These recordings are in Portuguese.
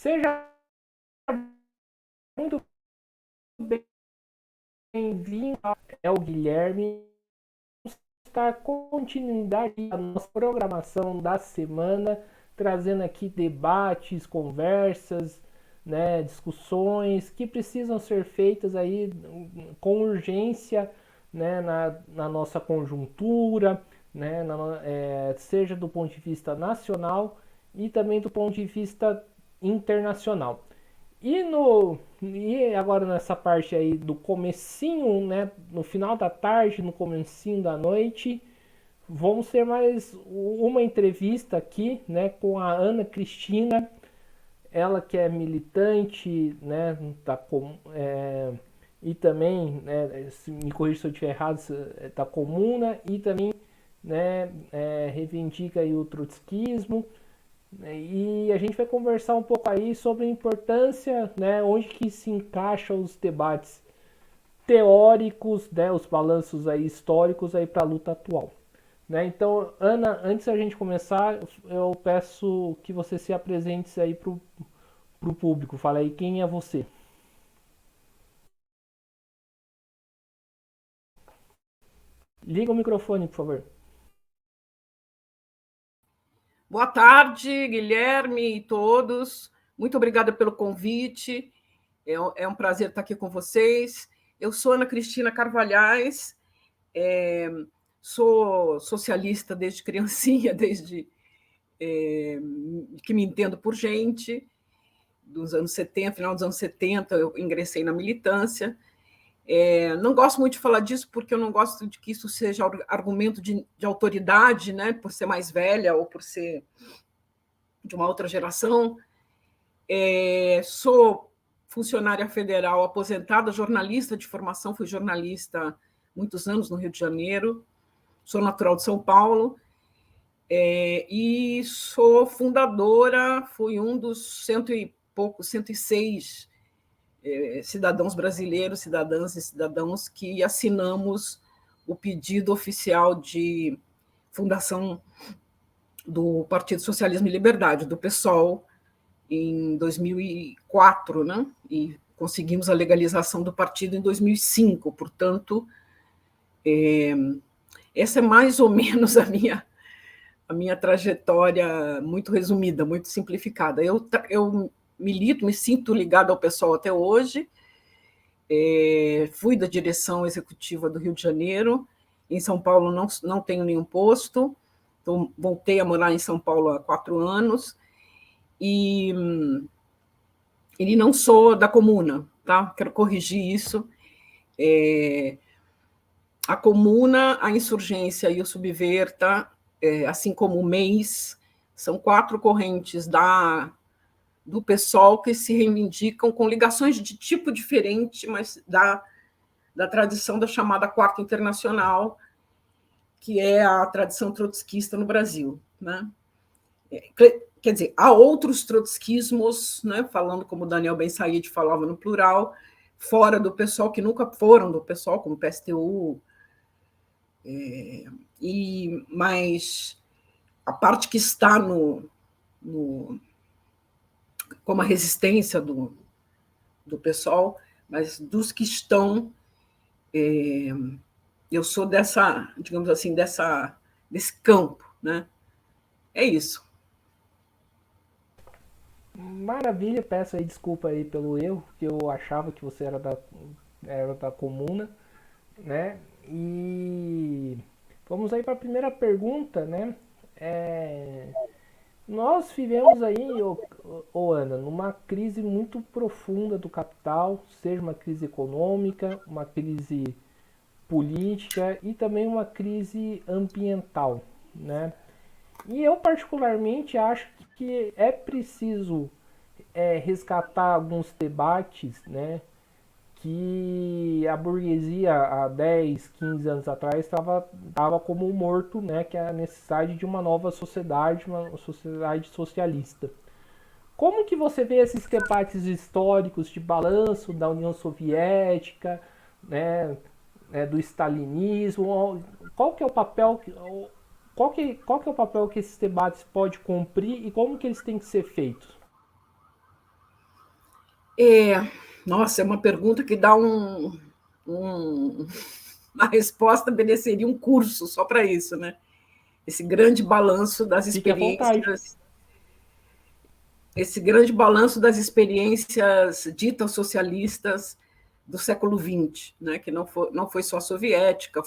Seja muito bem-vindo, é o Guilherme. Vamos dar continuidade à nossa programação da semana, trazendo aqui debates, conversas, né, discussões que precisam ser feitas aí com urgência, né, na nossa conjuntura, né, seja do ponto de vista nacional e também do ponto de vista internacional. E agora nessa parte aí do comecinho, né, no final da tarde, no comecinho da noite, vamos ter mais uma entrevista aqui, né, com a Ana Cristina, ela que é militante, né, e também, né, se me corrija se eu estiver errado, da Comuna e também, né, reivindica aí o trotskismo. E a gente vai conversar um pouco aí sobre a importância, né, onde que se encaixam os debates teóricos, né, os balanços aí históricos aí para a luta atual. Né? Então, Ana, antes da gente começar, eu peço que você se apresente aí para o público. Fala aí quem é você. Liga o microfone, por favor. Boa tarde, Guilherme e todos. Muito obrigada pelo convite. É um prazer estar aqui com vocês. Eu sou Ana Cristina Carvalhais, sou socialista desde criancinha, desde que me entendo por gente. Dos anos 70, final dos anos 70, eu ingressei na militância. Não gosto muito de falar disso, porque eu não gosto de que isso seja argumento de autoridade, né, por ser mais velha ou por ser de uma outra geração. Sou funcionária federal aposentada, jornalista de formação, fui jornalista muitos anos no Rio de Janeiro, sou natural de São Paulo, e sou fundadora, fui um dos 106 cidadãos brasileiros, cidadãs e cidadãos que assinamos o pedido oficial de fundação do Partido Socialismo e Liberdade, do PSOL, em 2004, né? E conseguimos a legalização do partido em 2005. Portanto, essa é mais ou menos a minha trajetória muito resumida, muito simplificada. Eu milito, me sinto ligado ao pessoal até hoje. Fui da direção executiva do Rio de Janeiro. Em São Paulo não tenho nenhum posto. Então, voltei a morar em São Paulo há 4 anos. E não sou da Comuna, tá? Quero corrigir isso. A Comuna, a Insurgência e o Subverta, assim como o MEIS, são 4 correntes do PSOL que se reivindicam com ligações de tipo diferente, mas da tradição da chamada Quarta Internacional, que é a tradição trotskista no Brasil, né? Quer dizer, há outros trotskismos, né, falando como Daniel Ben Said falava no plural, fora do PSOL, que nunca foram do PSOL, como o PSTU, mas a parte que está como a resistência do PSOL, mas dos que estão, eu sou dessa, digamos assim, desse campo, né? É isso. Maravilha, peço aí desculpa aí pelo erro, que eu achava que você era da Comuna, né? E vamos aí para a primeira pergunta, né? É, Nós vivemos aí, Ana, numa crise muito profunda do capital, seja uma crise econômica, uma crise política e também uma crise ambiental, né? E eu particularmente acho que é preciso resgatar alguns debates, né, que a burguesia há 10, 15 anos atrás estava como morto, né, que é a necessidade de uma nova sociedade, uma sociedade socialista. Como que você vê esses debates históricos de balanço da União Soviética, né, do stalinismo? Qual que é o papel qual que é o papel que esses debates podem cumprir e como que eles têm que ser feitos? Nossa, é uma pergunta que dá uma resposta mereceria um curso só para isso, né? Esse grande balanço das Fique à vontade. experiências, esse grande balanço das experiências ditas socialistas do século XX, né? Que não foi só soviética,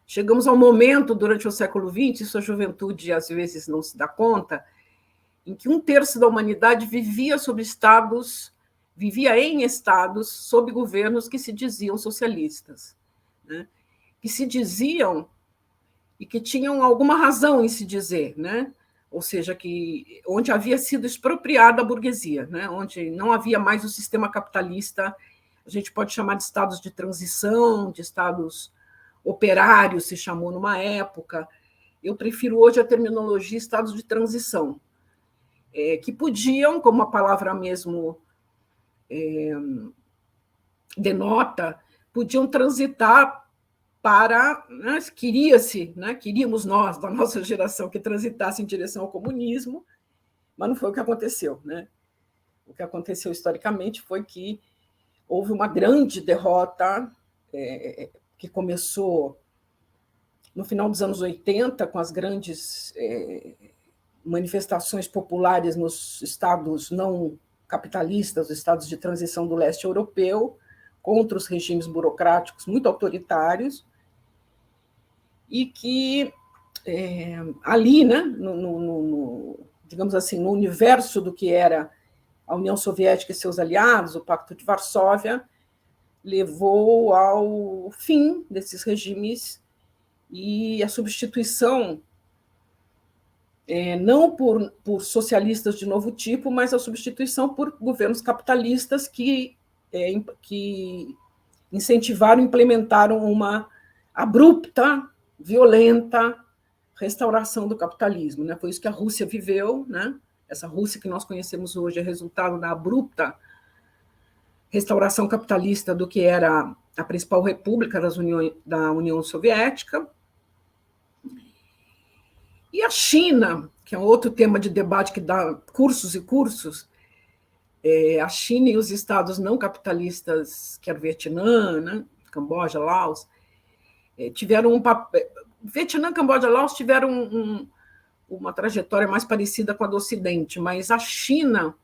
Chegamos ao momento durante o século XX, isso a juventude às vezes não se dá conta, em que 1/3 da humanidade vivia em estados sob governos que se diziam socialistas, né? Que se diziam e que tinham alguma razão em se dizer, né? Ou seja, onde havia sido expropriada a burguesia, né? Onde não havia mais o sistema capitalista, a gente pode chamar de estados de transição, de estados operários, se chamou numa época. Eu prefiro hoje a terminologia estados de transição, que podiam, como a palavra mesmo denota, podiam transitar para, né, queríamos nós, da nossa geração, que transitasse em direção ao comunismo, mas não foi o que aconteceu, né? O que aconteceu historicamente foi que houve uma grande derrota que começou no final dos anos 80, com as grandes manifestações populares nos estados não capitalistas, os estados de transição do leste europeu, contra os regimes burocráticos muito autoritários, e que ali, né, digamos assim, no universo do que era a União Soviética e seus aliados, o Pacto de Varsóvia, levou ao fim desses regimes e a substituição, não por socialistas de novo tipo, mas a substituição por governos capitalistas que incentivaram e implementaram uma abrupta, violenta restauração do capitalismo, né? Foi isso que a Rússia viveu, né? Essa Rússia que nós conhecemos hoje é resultado da abrupta restauração capitalista do que era a principal república da União Soviética. E a China, que é outro tema de debate que dá cursos e cursos, a China e os estados não capitalistas, que era o Vietnã, né? Camboja, Laos, tiveram um papel. Vietnã, Camboja, Laos tiveram uma trajetória mais parecida com a do Ocidente, mas a China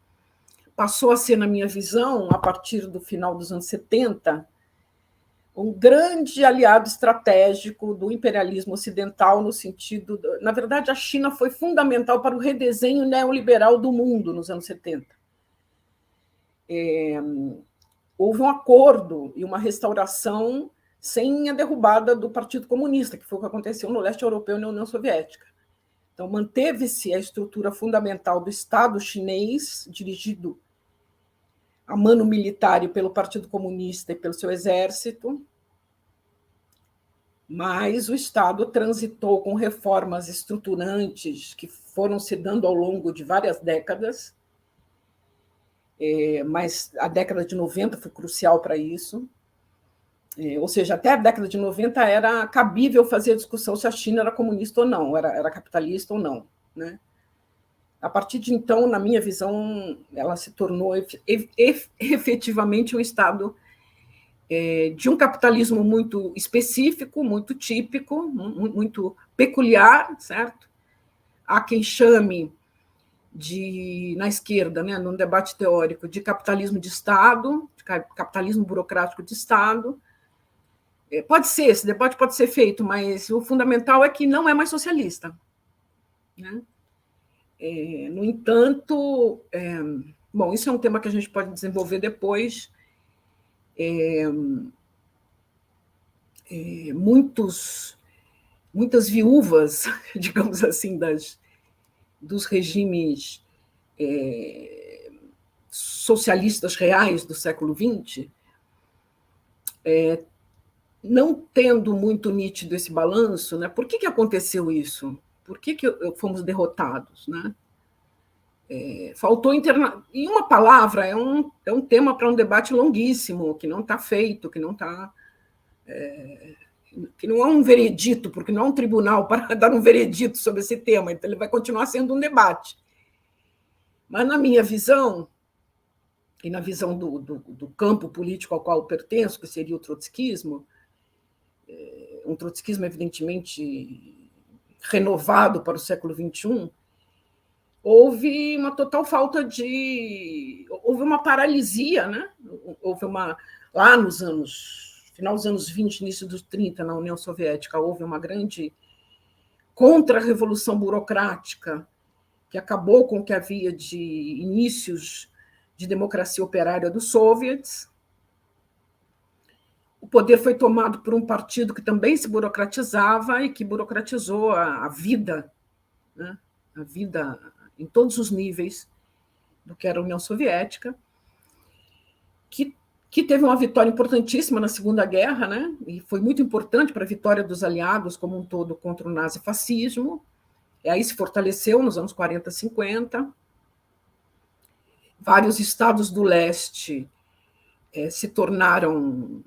passou a ser, na minha visão, a partir do final dos anos 70, um grande aliado estratégico do imperialismo ocidental, no sentido. Na verdade, a China foi fundamental para o redesenho neoliberal do mundo nos anos 70. Houve um acordo e uma restauração sem a derrubada do Partido Comunista, que foi o que aconteceu no leste europeu e na União Soviética. Então, manteve-se a estrutura fundamental do Estado chinês, dirigido a mano militar pelo Partido Comunista e pelo seu exército, mas o Estado transitou com reformas estruturantes que foram se dando ao longo de várias décadas, mas a década de 90 foi crucial para isso. Ou seja, até a década de 90 era cabível fazer a discussão se a China era comunista ou não, era capitalista ou não, né? A partir de então, na minha visão, ela se tornou efetivamente um Estado de um capitalismo muito específico, muito típico, muito peculiar, certo? Há quem chame na esquerda, né, num debate teórico, de capitalismo de Estado, de capitalismo burocrático de Estado. Pode ser, esse debate pode ser feito, mas o fundamental é que não é mais socialista, né? No entanto, bom, isso é um tema que a gente pode desenvolver depois. Muitas viúvas, digamos assim, dos regimes socialistas reais do século XX, não tendo muito nítido esse balanço, né? Por que aconteceu isso? Por que fomos derrotados, né? Faltou em uma palavra, é um tema para um debate longuíssimo, que não está feito, que não é um veredito, porque não é um tribunal para dar um veredito sobre esse tema, então ele vai continuar sendo um debate. Mas, na minha visão, e na visão do campo político ao qual eu pertenço, que seria o trotskismo, um trotskismo evidentemente renovado para o século XXI, houve uma total falta de... Houve uma paralisia, né? Houve uma... Lá nos anos... Final dos anos 20, início dos 30, na União Soviética, houve uma grande contra-revolução burocrática que acabou com o que havia de inícios de democracia operária dos soviets. O poder foi tomado por um partido que também se burocratizava e que burocratizou a vida, né? A vida em todos os níveis do que era a União Soviética, que teve uma vitória importantíssima na Segunda Guerra, né? E foi muito importante para a vitória dos aliados como um todo contra o nazifascismo, e aí se fortaleceu nos anos 40, 50. Vários estados do leste se tornaram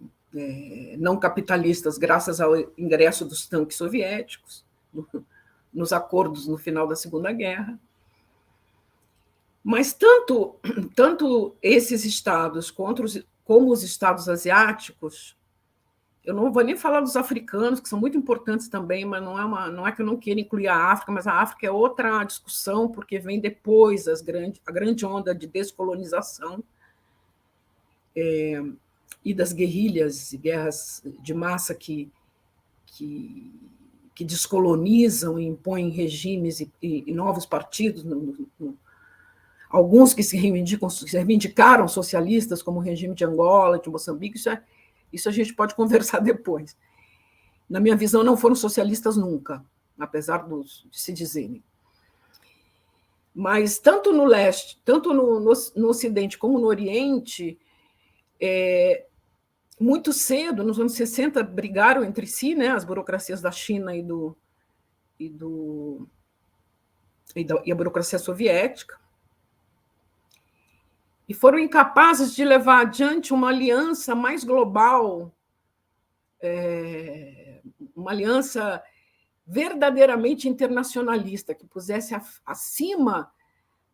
não capitalistas graças ao ingresso dos tanques soviéticos nos acordos no final da Segunda Guerra. Mas tanto esses estados como os estados asiáticos, eu não vou nem falar dos africanos, que são muito importantes também, mas não é que eu não queira incluir a África, mas a África é outra discussão, porque vem depois a grande onda de descolonização e das guerrilhas e guerras de massa que descolonizam e impõem regimes e novos partidos, alguns que se reivindicaram socialistas, como o regime de Angola, de Moçambique, isso a gente pode conversar depois. Na minha visão, não foram socialistas nunca, apesar de se dizerem. Mas tanto no leste, tanto no ocidente como no oriente, muito cedo, nos anos 60, brigaram entre si, né, as burocracias da China e a burocracia soviética, e foram incapazes de levar adiante uma aliança mais global, uma aliança verdadeiramente internacionalista, que pusesse acima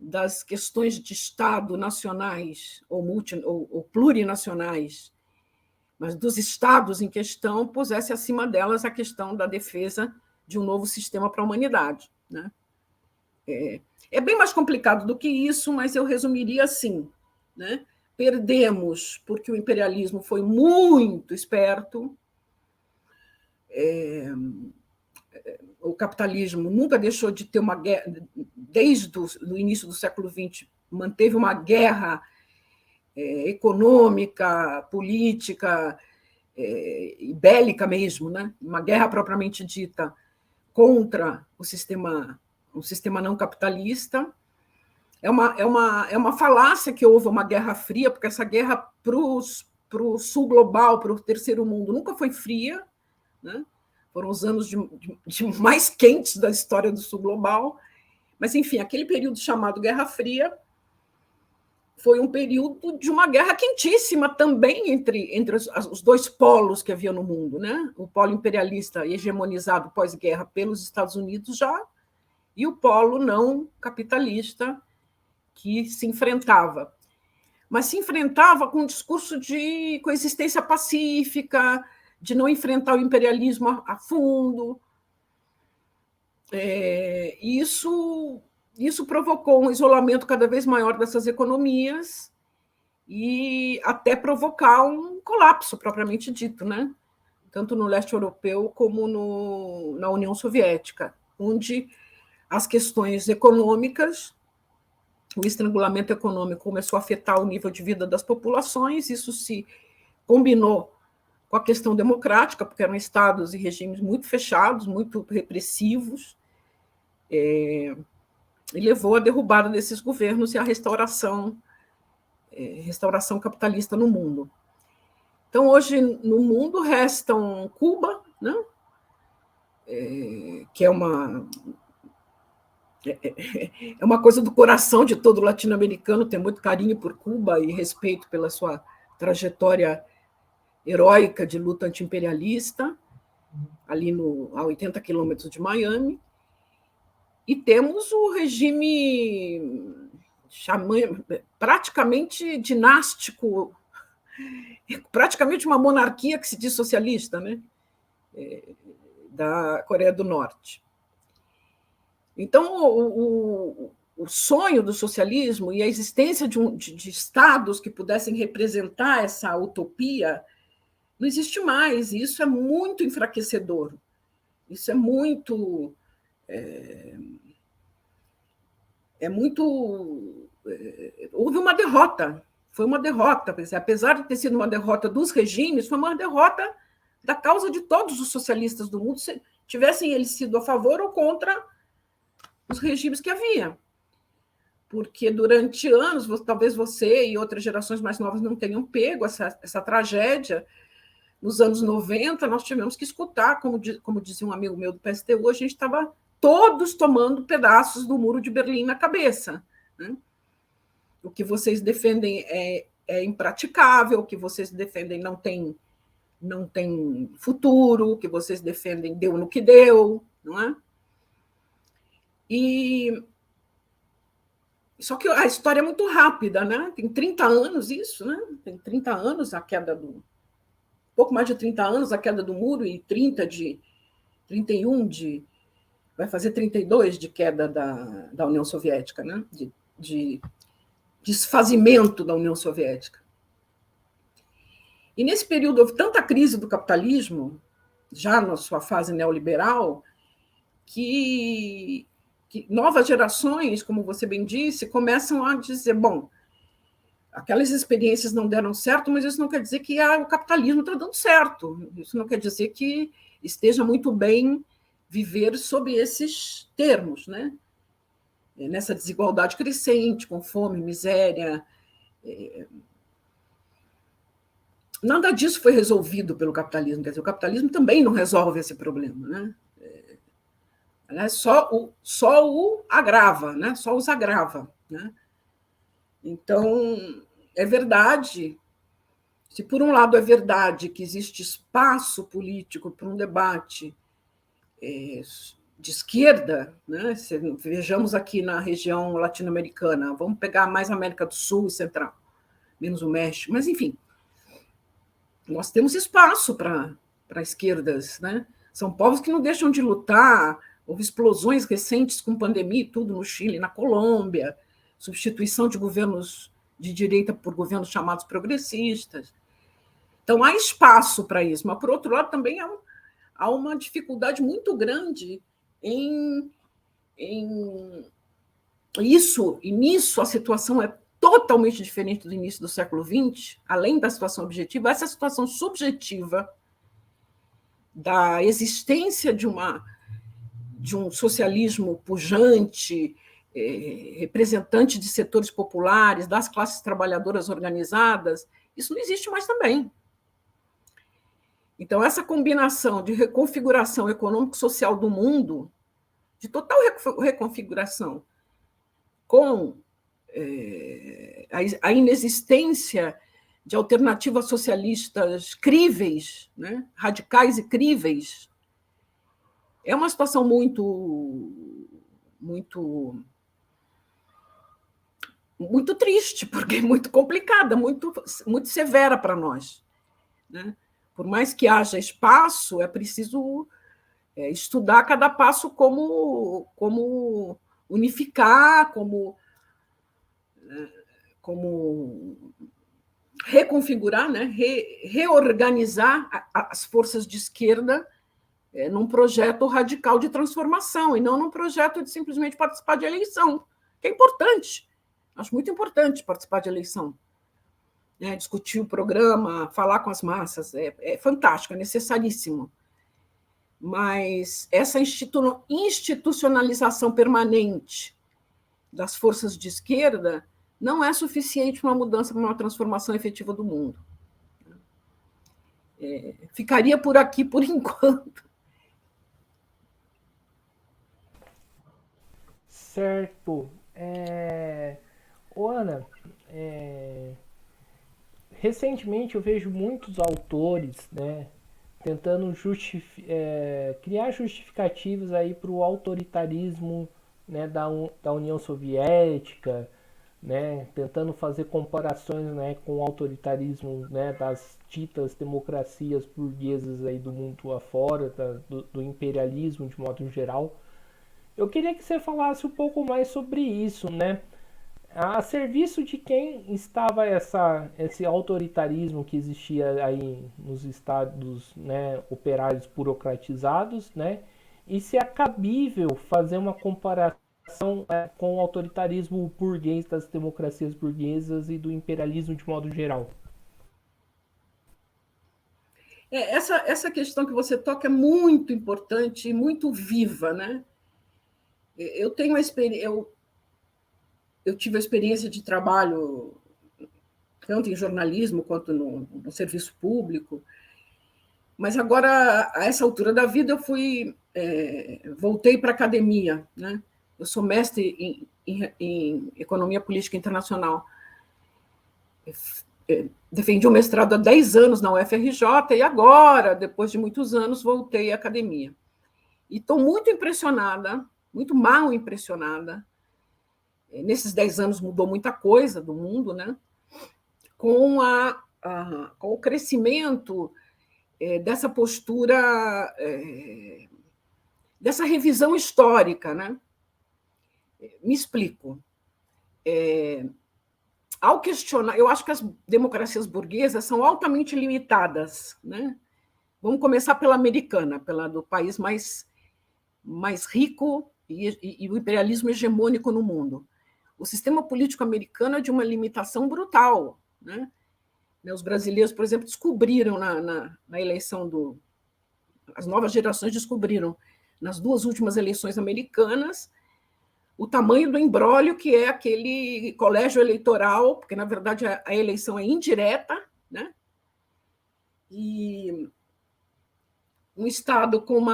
das questões de Estado nacionais ou plurinacionais, mas dos Estados em questão, pusesse acima delas a questão da defesa de um novo sistema para a humanidade, né? É bem mais complicado do que isso, mas eu resumiria assim, né? Perdemos porque o imperialismo foi muito esperto, o capitalismo nunca deixou de ter uma guerra, desde o início do século XX, manteve uma guerra econômica, política e bélica mesmo, né? Uma guerra propriamente dita contra o sistema não capitalista. É uma falácia que houve uma guerra fria, porque essa guerra para o sul global, para o terceiro mundo, nunca foi fria, né? Foram os anos de mais quentes da história do sul global. Mas, enfim, aquele período chamado Guerra Fria foi um período de uma guerra quentíssima também entre os dois polos que havia no mundo, né? O polo imperialista hegemonizado pós-guerra pelos Estados Unidos já, e o polo não capitalista que se enfrentava. Mas se enfrentava com um discurso de coexistência pacífica, de não enfrentar o imperialismo a fundo. Isso provocou um isolamento cada vez maior dessas economias e até provocar um colapso propriamente dito, né? Tanto no leste europeu como na União Soviética, onde as questões econômicas, o estrangulamento econômico começou a afetar o nível de vida das populações, isso se combinou com a questão democrática, porque eram estados e regimes muito fechados, muito repressivos, e levou à derrubada desses governos e à restauração capitalista no mundo. Então, hoje, no mundo, restam Cuba, né? Que é uma coisa do coração de todo latino-americano, tem muito carinho por Cuba e respeito pela sua trajetória heróica de luta anti-imperialista, ali a 80 quilômetros de Miami. E temos o regime praticamente dinástico, praticamente uma monarquia que se diz socialista, né? Da Coreia do Norte. Então, o sonho do socialismo e a existência de estados que pudessem representar essa utopia não existe mais, e isso é muito enfraquecedor. Isso é muito... houve uma derrota, foi uma derrota, apesar de ter sido uma derrota dos regimes, foi uma derrota da causa de todos os socialistas do mundo, se tivessem eles sido a favor ou contra os regimes que havia. Porque durante anos, talvez você e outras gerações mais novas não tenham pego essa tragédia. Nos anos 90, nós tivemos que escutar, como dizia um amigo meu do PSTU, a gente estava todos tomando pedaços do muro de Berlim na cabeça, né? O que vocês defendem é impraticável, o que vocês defendem não tem futuro, o que vocês defendem deu no que deu, não é? Só que a história é muito rápida, né? Tem 30 anos isso, né? Tem 30 anos a queda do... pouco mais de 30 anos a queda do muro e 31 vai fazer 32 de queda da União Soviética, né? De desfazimento da União Soviética. E nesse período houve tanta crise do capitalismo, já na sua fase neoliberal, que novas gerações, como você bem disse, começam a dizer, bom, aquelas experiências não deram certo, mas isso não quer dizer que o capitalismo está dando certo. Isso não quer dizer que esteja muito bem viver sob esses termos, né? Nessa desigualdade crescente, com fome, miséria. Nada disso foi resolvido pelo capitalismo. Quer dizer, o capitalismo também não resolve esse problema, né? Só o agrava, né? Só os agrava, né? Então, é verdade, se por um lado é verdade que existe espaço político para um debate de esquerda, né? Vejamos aqui na região latino-americana, vamos pegar mais a América do Sul e Central, menos o México, mas enfim, nós temos espaço para esquerdas, né? São povos que não deixam de lutar, houve explosões recentes com pandemia e tudo no Chile, na Colômbia, substituição de governos de direita por governos chamados progressistas. Então, há espaço para isso, mas, por outro lado, também há uma dificuldade muito grande em isso, e nisso a situação é totalmente diferente do início do século XX, além da situação objetiva, essa situação subjetiva da existência de um socialismo pujante, representante de setores populares, das classes trabalhadoras organizadas, isso não existe mais também. Então, essa combinação de reconfiguração econômico-social do mundo, de total reconfiguração, com a inexistência de alternativas socialistas críveis, né, radicais e críveis, é uma situação muito triste, porque é muito complicada, muito severa para nós, né? Por mais que haja espaço, é preciso estudar cada passo como unificar, como reconfigurar, né? Reorganizar as forças de esquerda num projeto radical de transformação, e não num projeto de simplesmente participar de eleição, que é importante. Acho muito importante participar de eleição. Discutir o programa, falar com as massas, é fantástico, é necessaríssimo. Mas essa institucionalização permanente das forças de esquerda não é suficiente para uma mudança, para uma transformação efetiva do mundo. Ficaria por aqui por enquanto. Certo. Ana, recentemente eu vejo muitos autores, né, tentando criar justificativas aí para o autoritarismo, né, da União Soviética, né, tentando fazer comparações, né, com o autoritarismo, né, das ditas democracias burguesas aí do mundo afora, do imperialismo de modo geral. Eu queria que você falasse um pouco mais sobre isso, né? A serviço de quem estava esse autoritarismo que existia aí nos estados, né, operários burocratizados, né? E se é cabível fazer uma comparação com o autoritarismo burguês das democracias burguesas e do imperialismo de modo geral. Essa questão que você toca é muito importante e muito viva, né? Eu tenho uma experiência, eu tive a experiência de trabalho tanto em jornalismo quanto no serviço público, mas agora, a essa altura da vida, voltei para a academia, né? Eu sou mestre em economia política internacional. Defendi o mestrado há 10 anos na UFRJ e agora, depois de muitos anos, voltei à academia. E estou muito impressionada, muito mal impressionada. Nesses 10 anos mudou muita coisa do mundo, né? Com o crescimento dessa postura, dessa revisão histórica, né? Me explico. Ao questionar, eu acho que as democracias burguesas são altamente limitadas, né? Vamos começar pela americana, pela do país mais rico e o imperialismo hegemônico no mundo. O sistema político americano é de uma limitação brutal, né? Os brasileiros, por exemplo, descobriram na eleição as novas gerações descobriram nas 2 últimas eleições americanas o tamanho do imbróglio que é aquele colégio eleitoral, porque, na verdade, a eleição é indireta, né? E um Estado com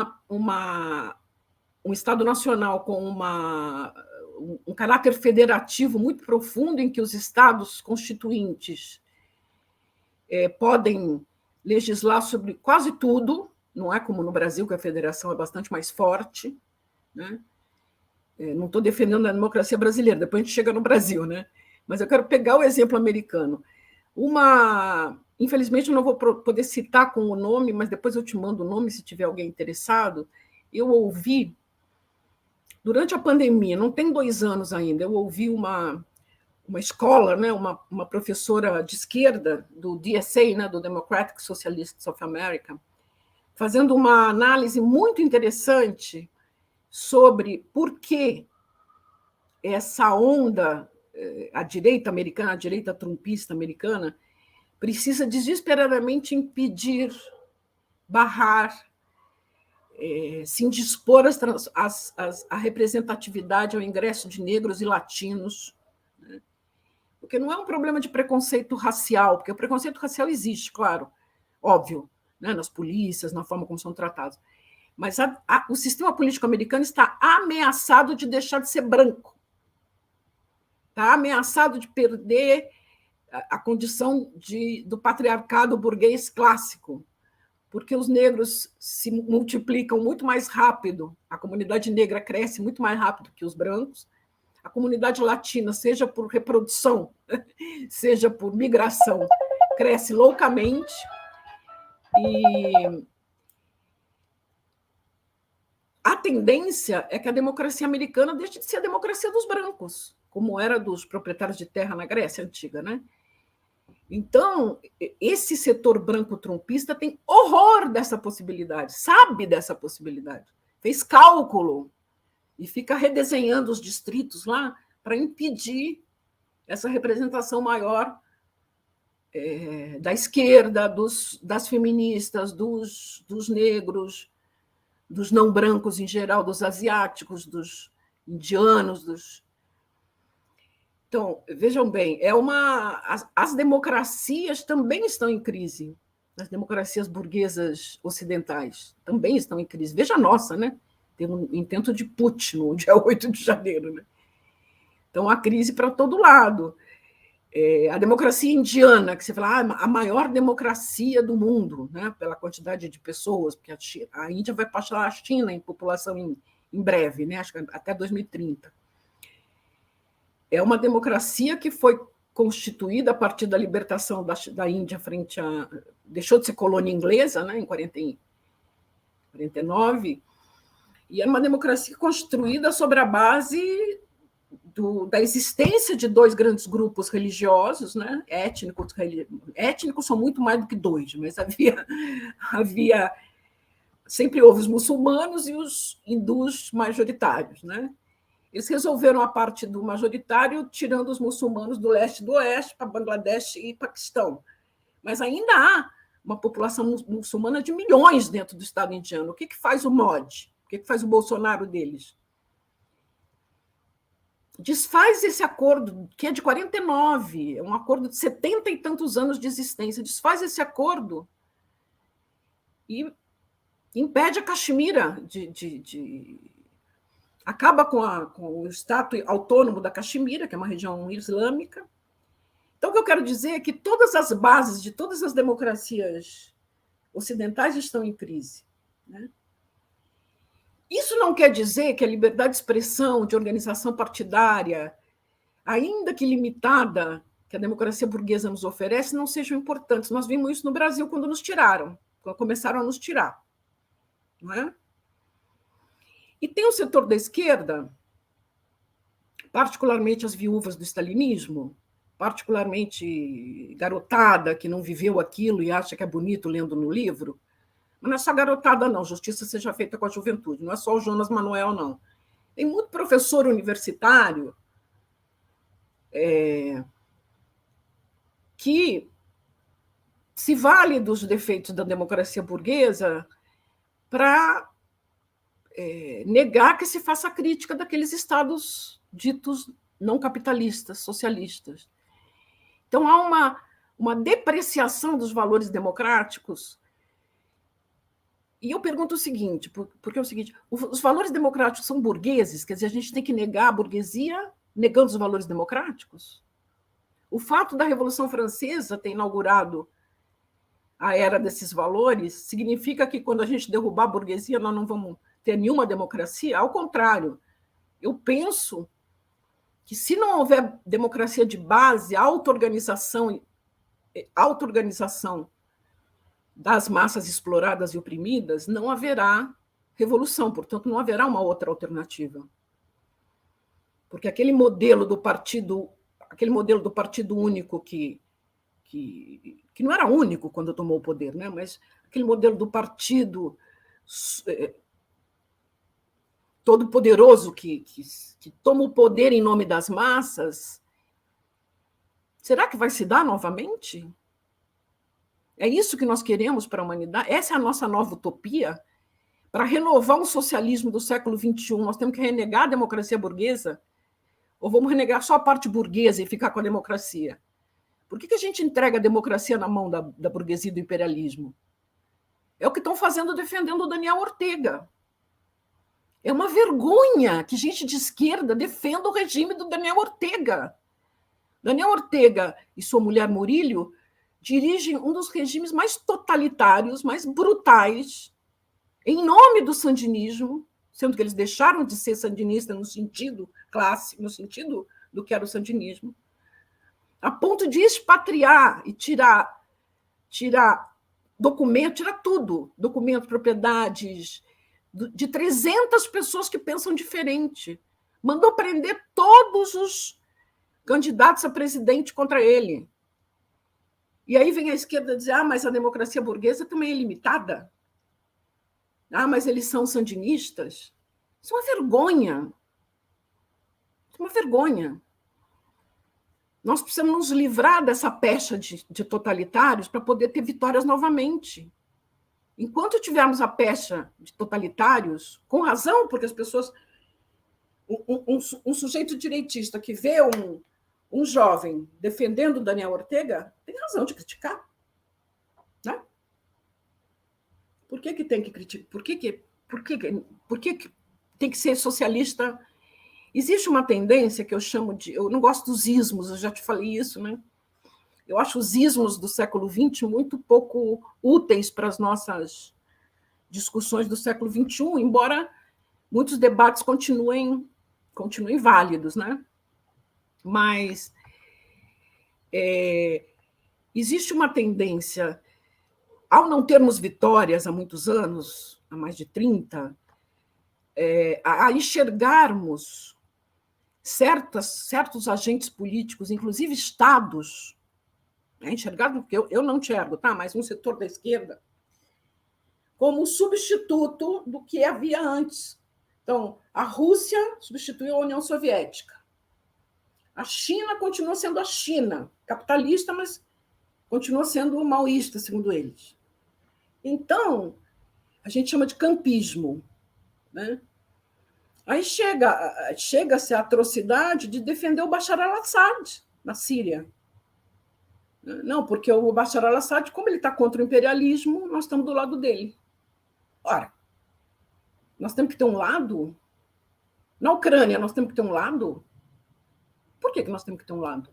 um Estado nacional com um caráter federativo muito profundo, em que os estados constituintes podem legislar sobre quase tudo, não é como no Brasil, que a federação é bastante mais forte, né? Não estou defendendo a democracia brasileira, depois a gente chega no Brasil, né? Mas eu quero pegar o exemplo americano. Infelizmente, eu não vou poder citar com o nome, mas depois eu te mando o nome se tiver alguém interessado. Eu ouvi, durante a pandemia, não tem 2 anos ainda, eu ouvi uma escola, né, uma professora de esquerda do DSA, né, do Democratic Socialists of America, fazendo uma análise muito interessante sobre por que essa onda, a direita americana, a direita trumpista americana, precisa desesperadamente impedir, barrar, se indispor à representatividade, ao ingresso de negros e latinos, né? Porque não é um problema de preconceito racial, porque o preconceito racial existe, claro, óbvio, né, nas polícias, na forma como são tratados. Mas o sistema político americano está ameaçado de deixar de ser branco. Está ameaçado de perder a condição do patriarcado burguês clássico, porque os negros se multiplicam muito mais rápido, a comunidade negra cresce muito mais rápido que os brancos, a comunidade latina, seja por reprodução, seja por migração, cresce loucamente, e a tendência é que a democracia americana deixe de ser a democracia dos brancos, como era dos proprietários de terra na Grécia Antiga, né? Então, esse setor branco trumpista tem horror dessa possibilidade, sabe dessa possibilidade, fez cálculo e fica redesenhando os distritos lá para impedir essa representação maior da esquerda, das feministas, dos negros, dos não brancos em geral, dos asiáticos, dos indianos, Então, vejam bem, as democracias também estão em crise. As democracias burguesas ocidentais também estão em crise. Veja a nossa, né? Tem um intento de putsch no dia 8 de janeiro. Né? Então, há crise para todo lado. A democracia indiana, que você fala, a maior democracia do mundo, né? Pela quantidade de pessoas, porque a Índia vai passar a China em população em breve, né? Acho que até 2030. é uma democracia que foi constituída a partir da libertação da Índia frente a... Deixou de ser colônia inglesa, né, em 49, e era uma democracia construída sobre a base da existência de dois grandes grupos religiosos, né, étnicos. Étnicos são muito mais do que dois, mas havia sempre houve os muçulmanos e os hindus majoritários, né? Eles resolveram a parte do majoritário, tirando os muçulmanos do leste e do oeste para Bangladesh e Paquistão. Mas ainda há uma população muçulmana de milhões dentro do Estado indiano. O que faz o Modi? O que faz o Bolsonaro deles? Desfaz esse acordo, que é de 49, é um acordo de 70 e tantos anos de existência. Desfaz esse acordo e impede a Caxemira acaba com o status autônomo da Caxemira, que é uma região islâmica. Então, o que eu quero dizer é que todas as bases de todas as democracias ocidentais estão em crise, né? Isso não quer dizer que a liberdade de expressão, de organização partidária, ainda que limitada, que a democracia burguesa nos oferece, não sejam importantes. Nós vimos isso no Brasil quando nos tiraram, quando começaram a nos tirar, não é? E tem um setor da esquerda, particularmente as viúvas do stalinismo, particularmente garotada que não viveu aquilo e acha que é bonito lendo no livro, mas não é só garotada, não. Justiça seja feita com a juventude, não é só o Jonas Manuel, não. Tem muito professor universitário que se vale dos defeitos da democracia burguesa para negar que se faça crítica daqueles estados ditos não capitalistas, socialistas. Então, há uma depreciação dos valores democráticos. E eu pergunto o seguinte, porque é o seguinte, os valores democráticos são burgueses? Quer dizer, a gente tem que negar a burguesia negando os valores democráticos? O fato da Revolução Francesa ter inaugurado a era desses valores significa que, quando a gente derrubar a burguesia, nós não vamos ter nenhuma democracia? Ao contrário, eu penso que, se não houver democracia de base, auto-organização das massas exploradas e oprimidas, não haverá revolução, portanto, não haverá uma outra alternativa. Porque aquele modelo do partido único que não era único quando tomou o poder, né? Mas aquele modelo do partido todo poderoso que toma o poder em nome das massas, será que vai se dar novamente? É isso que nós queremos para a humanidade? Essa é a nossa nova utopia? Para renovar o socialismo do século XXI, nós temos que renegar a democracia burguesa? Ou vamos renegar só a parte burguesa e ficar com a democracia? Por que a gente entrega a democracia na mão da burguesia e do imperialismo? É o que estão fazendo, defendendo o Daniel Ortega. É uma vergonha que gente de esquerda defenda o regime do Daniel Ortega. Daniel Ortega e sua mulher Murillo dirigem um dos regimes mais totalitários, mais brutais, em nome do sandinismo, sendo que eles deixaram de ser sandinistas no sentido clássico, no sentido do que era o sandinismo, a ponto de expatriar e tirar documento, tirar tudo, documentos, propriedades, de 300 pessoas que pensam diferente. Mandou prender todos os candidatos a presidente contra ele. E aí vem a esquerda dizer, mas a democracia burguesa também é limitada. Mas eles são sandinistas. Isso é uma vergonha. Isso é uma vergonha. Nós precisamos nos livrar dessa pecha de totalitários para poder ter vitórias novamente. Enquanto tivermos a pecha de totalitários, com razão, porque as pessoas... Um sujeito direitista que vê um jovem defendendo Daniel Ortega tem razão de criticar. Né? Por que tem que criticar? Por que tem que ser socialista? Existe uma tendência que eu chamo de... Eu não gosto dos ismos, eu já te falei isso, né? Eu acho os ismos do século XX muito pouco úteis para as nossas discussões do século XXI, embora muitos debates continuem válidos, né? Mas existe uma tendência, ao não termos vitórias há muitos anos, há mais de 30, a enxergarmos certos agentes políticos, inclusive estados, enxergado, porque eu não enxergo, tá? Mas um setor da esquerda, como substituto do que havia antes. Então, a Rússia substituiu a União Soviética. A China continua sendo a China, capitalista, mas continua sendo maoísta, segundo eles. Então, a gente chama de campismo, né? Aí chega-se a atrocidade de defender o Bashar al-Assad na Síria. Não, porque o Bashar al-Assad, como ele está contra o imperialismo, nós estamos do lado dele. Ora, nós temos que ter um lado? Na Ucrânia, nós temos que ter um lado? Por que nós temos que ter um lado?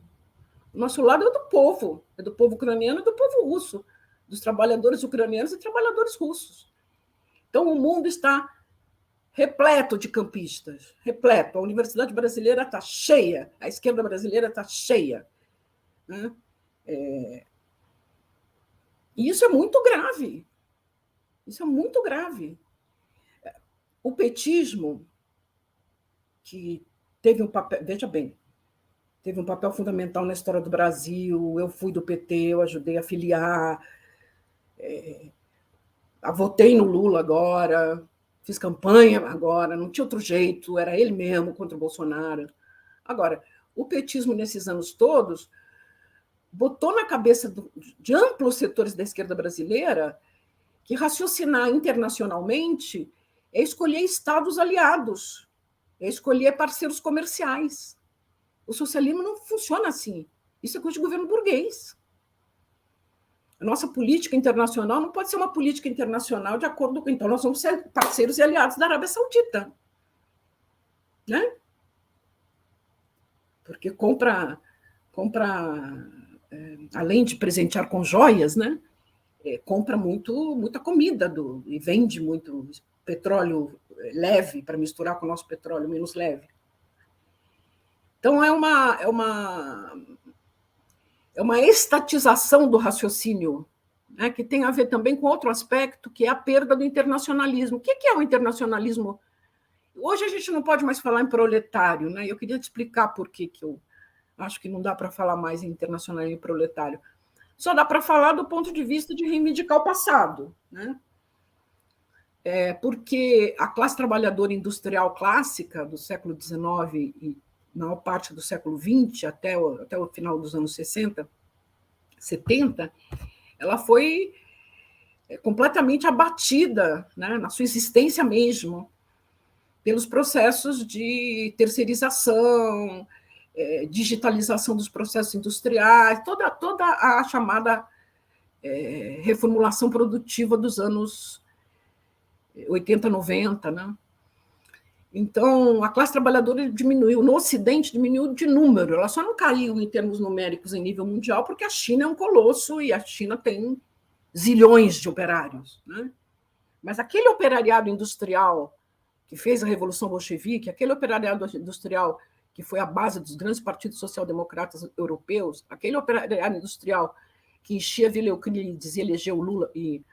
O nosso lado é do povo ucraniano e do povo russo, dos trabalhadores ucranianos e trabalhadores russos. Então, o mundo está repleto de campistas, repleto. A universidade brasileira está cheia, a esquerda brasileira está cheia. Né? E isso é muito grave. Isso é muito grave. O petismo, que teve um papel, veja bem, teve um papel fundamental na história do Brasil, eu fui do PT, eu ajudei a filiar, votei no Lula agora, fiz campanha agora, não tinha outro jeito, era ele mesmo contra o Bolsonaro. Agora, o petismo nesses anos todos botou na cabeça de amplos setores da esquerda brasileira que raciocinar internacionalmente é escolher estados aliados, é escolher parceiros comerciais. O socialismo não funciona assim. Isso é coisa de governo burguês. A nossa política internacional não pode ser uma política internacional de acordo com... Então, nós vamos ser parceiros e aliados da Arábia Saudita. Né? Porque compra além de presentear com joias, né? Compra muita comida e vende muito petróleo leve para misturar com o nosso petróleo menos leve. Então, é uma estatização do raciocínio, né, que tem a ver também com outro aspecto, que é a perda do internacionalismo. O que é o internacionalismo? Hoje a gente não pode mais falar em proletário, né? Eu queria te explicar por que eu acho que não dá para falar mais em internacionalismo e proletário. Só dá para falar do ponto de vista de reivindicar o passado, né? Porque a classe trabalhadora industrial clássica do século XIX e maior parte do século XX, até o final dos anos 60, 70, ela foi completamente abatida, né, na sua existência mesmo, pelos processos de terceirização, digitalização dos processos industriais, toda a chamada reformulação produtiva dos anos 80, 90, né? Então, a classe trabalhadora diminuiu, no Ocidente diminuiu de número, ela só não caiu em termos numéricos em nível mundial, porque a China é um colosso e a China tem zilhões de operários. Né? Mas aquele operariado industrial que fez a Revolução Bolchevique, aquele operariado industrial que foi a base dos grandes partidos social-democratas europeus, aquele operariado industrial que enchia a Vila Euclides e elegeu o Lula e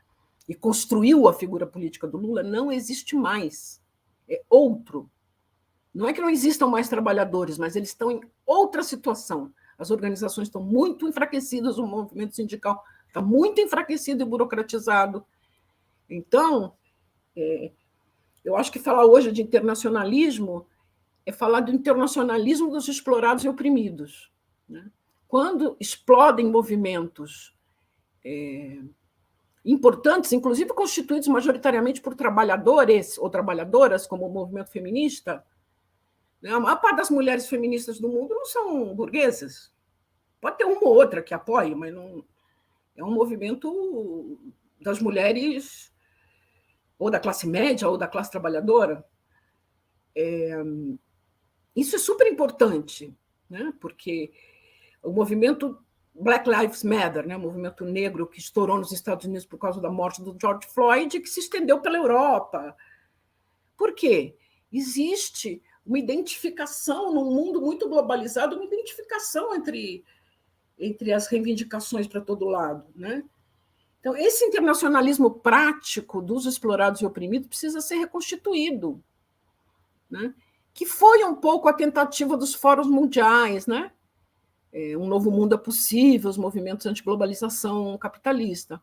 construiu a figura política do Lula, não existe mais. É outro. Não é que não existam mais trabalhadores, mas eles estão em outra situação. As organizações estão muito enfraquecidas, o movimento sindical está muito enfraquecido e burocratizado. Então, eu acho que falar hoje de internacionalismo é falar do internacionalismo dos explorados e oprimidos. Né? Quando explodem movimentos importantes, inclusive constituídos majoritariamente por trabalhadores ou trabalhadoras, como o movimento feminista, né? A maior parte das mulheres feministas do mundo não são burguesas. Pode ter uma ou outra que apoie, mas não é um movimento das mulheres ou da classe média ou da classe trabalhadora. Isso é super importante, né? Porque o movimento Black Lives Matter, né, o movimento negro que estourou nos Estados Unidos por causa da morte do George Floyd, que se estendeu pela Europa. Por quê? Existe uma identificação num mundo muito globalizado, uma identificação entre as reivindicações para todo lado, né? Então, esse internacionalismo prático dos explorados e oprimidos precisa ser reconstituído, né? Que foi um pouco a tentativa dos fóruns mundiais, né? Um novo mundo é possível, os movimentos anti-globalização capitalista,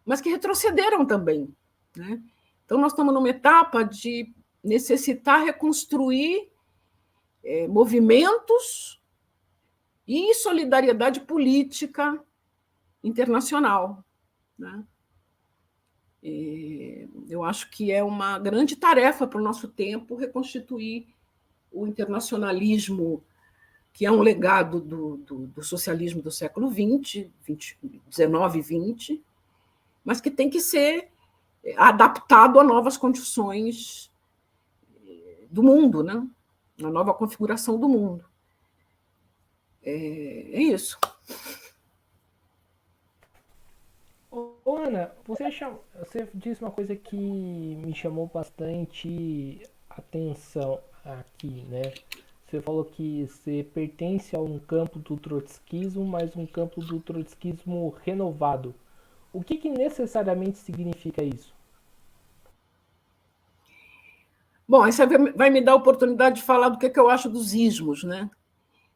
mas que retrocederam também, né? Então, nós estamos numa etapa de necessitar reconstruir movimentos e solidariedade política internacional, né? Eu acho que é uma grande tarefa para o nosso tempo reconstituir o internacionalismo, que é um legado do socialismo do século XX, XIX e XX, mas que tem que ser adaptado a novas condições do mundo, né? A nova configuração do mundo. É isso. Ô, Ana, você disse uma coisa que me chamou bastante atenção aqui, né? Você falou que você pertence a um campo do trotskismo, mas um campo do trotskismo renovado. O que necessariamente significa isso? Bom, isso vai me dar a oportunidade de falar do que eu acho dos ismos, né?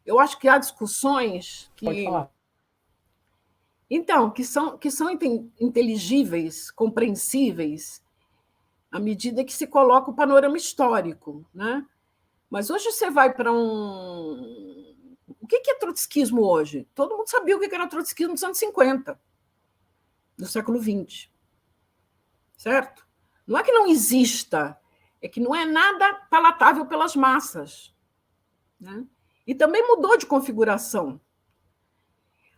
Eu acho que há discussões que... Pode falar. Então, que são inteligíveis, compreensíveis, à medida que se coloca o panorama histórico, né? Mas hoje você vai para um... O que é trotskismo hoje? Todo mundo sabia o que era trotskismo nos anos 50, do século XX. Certo? Não é que não exista, é que não é nada palatável pelas massas, né? E também mudou de configuração.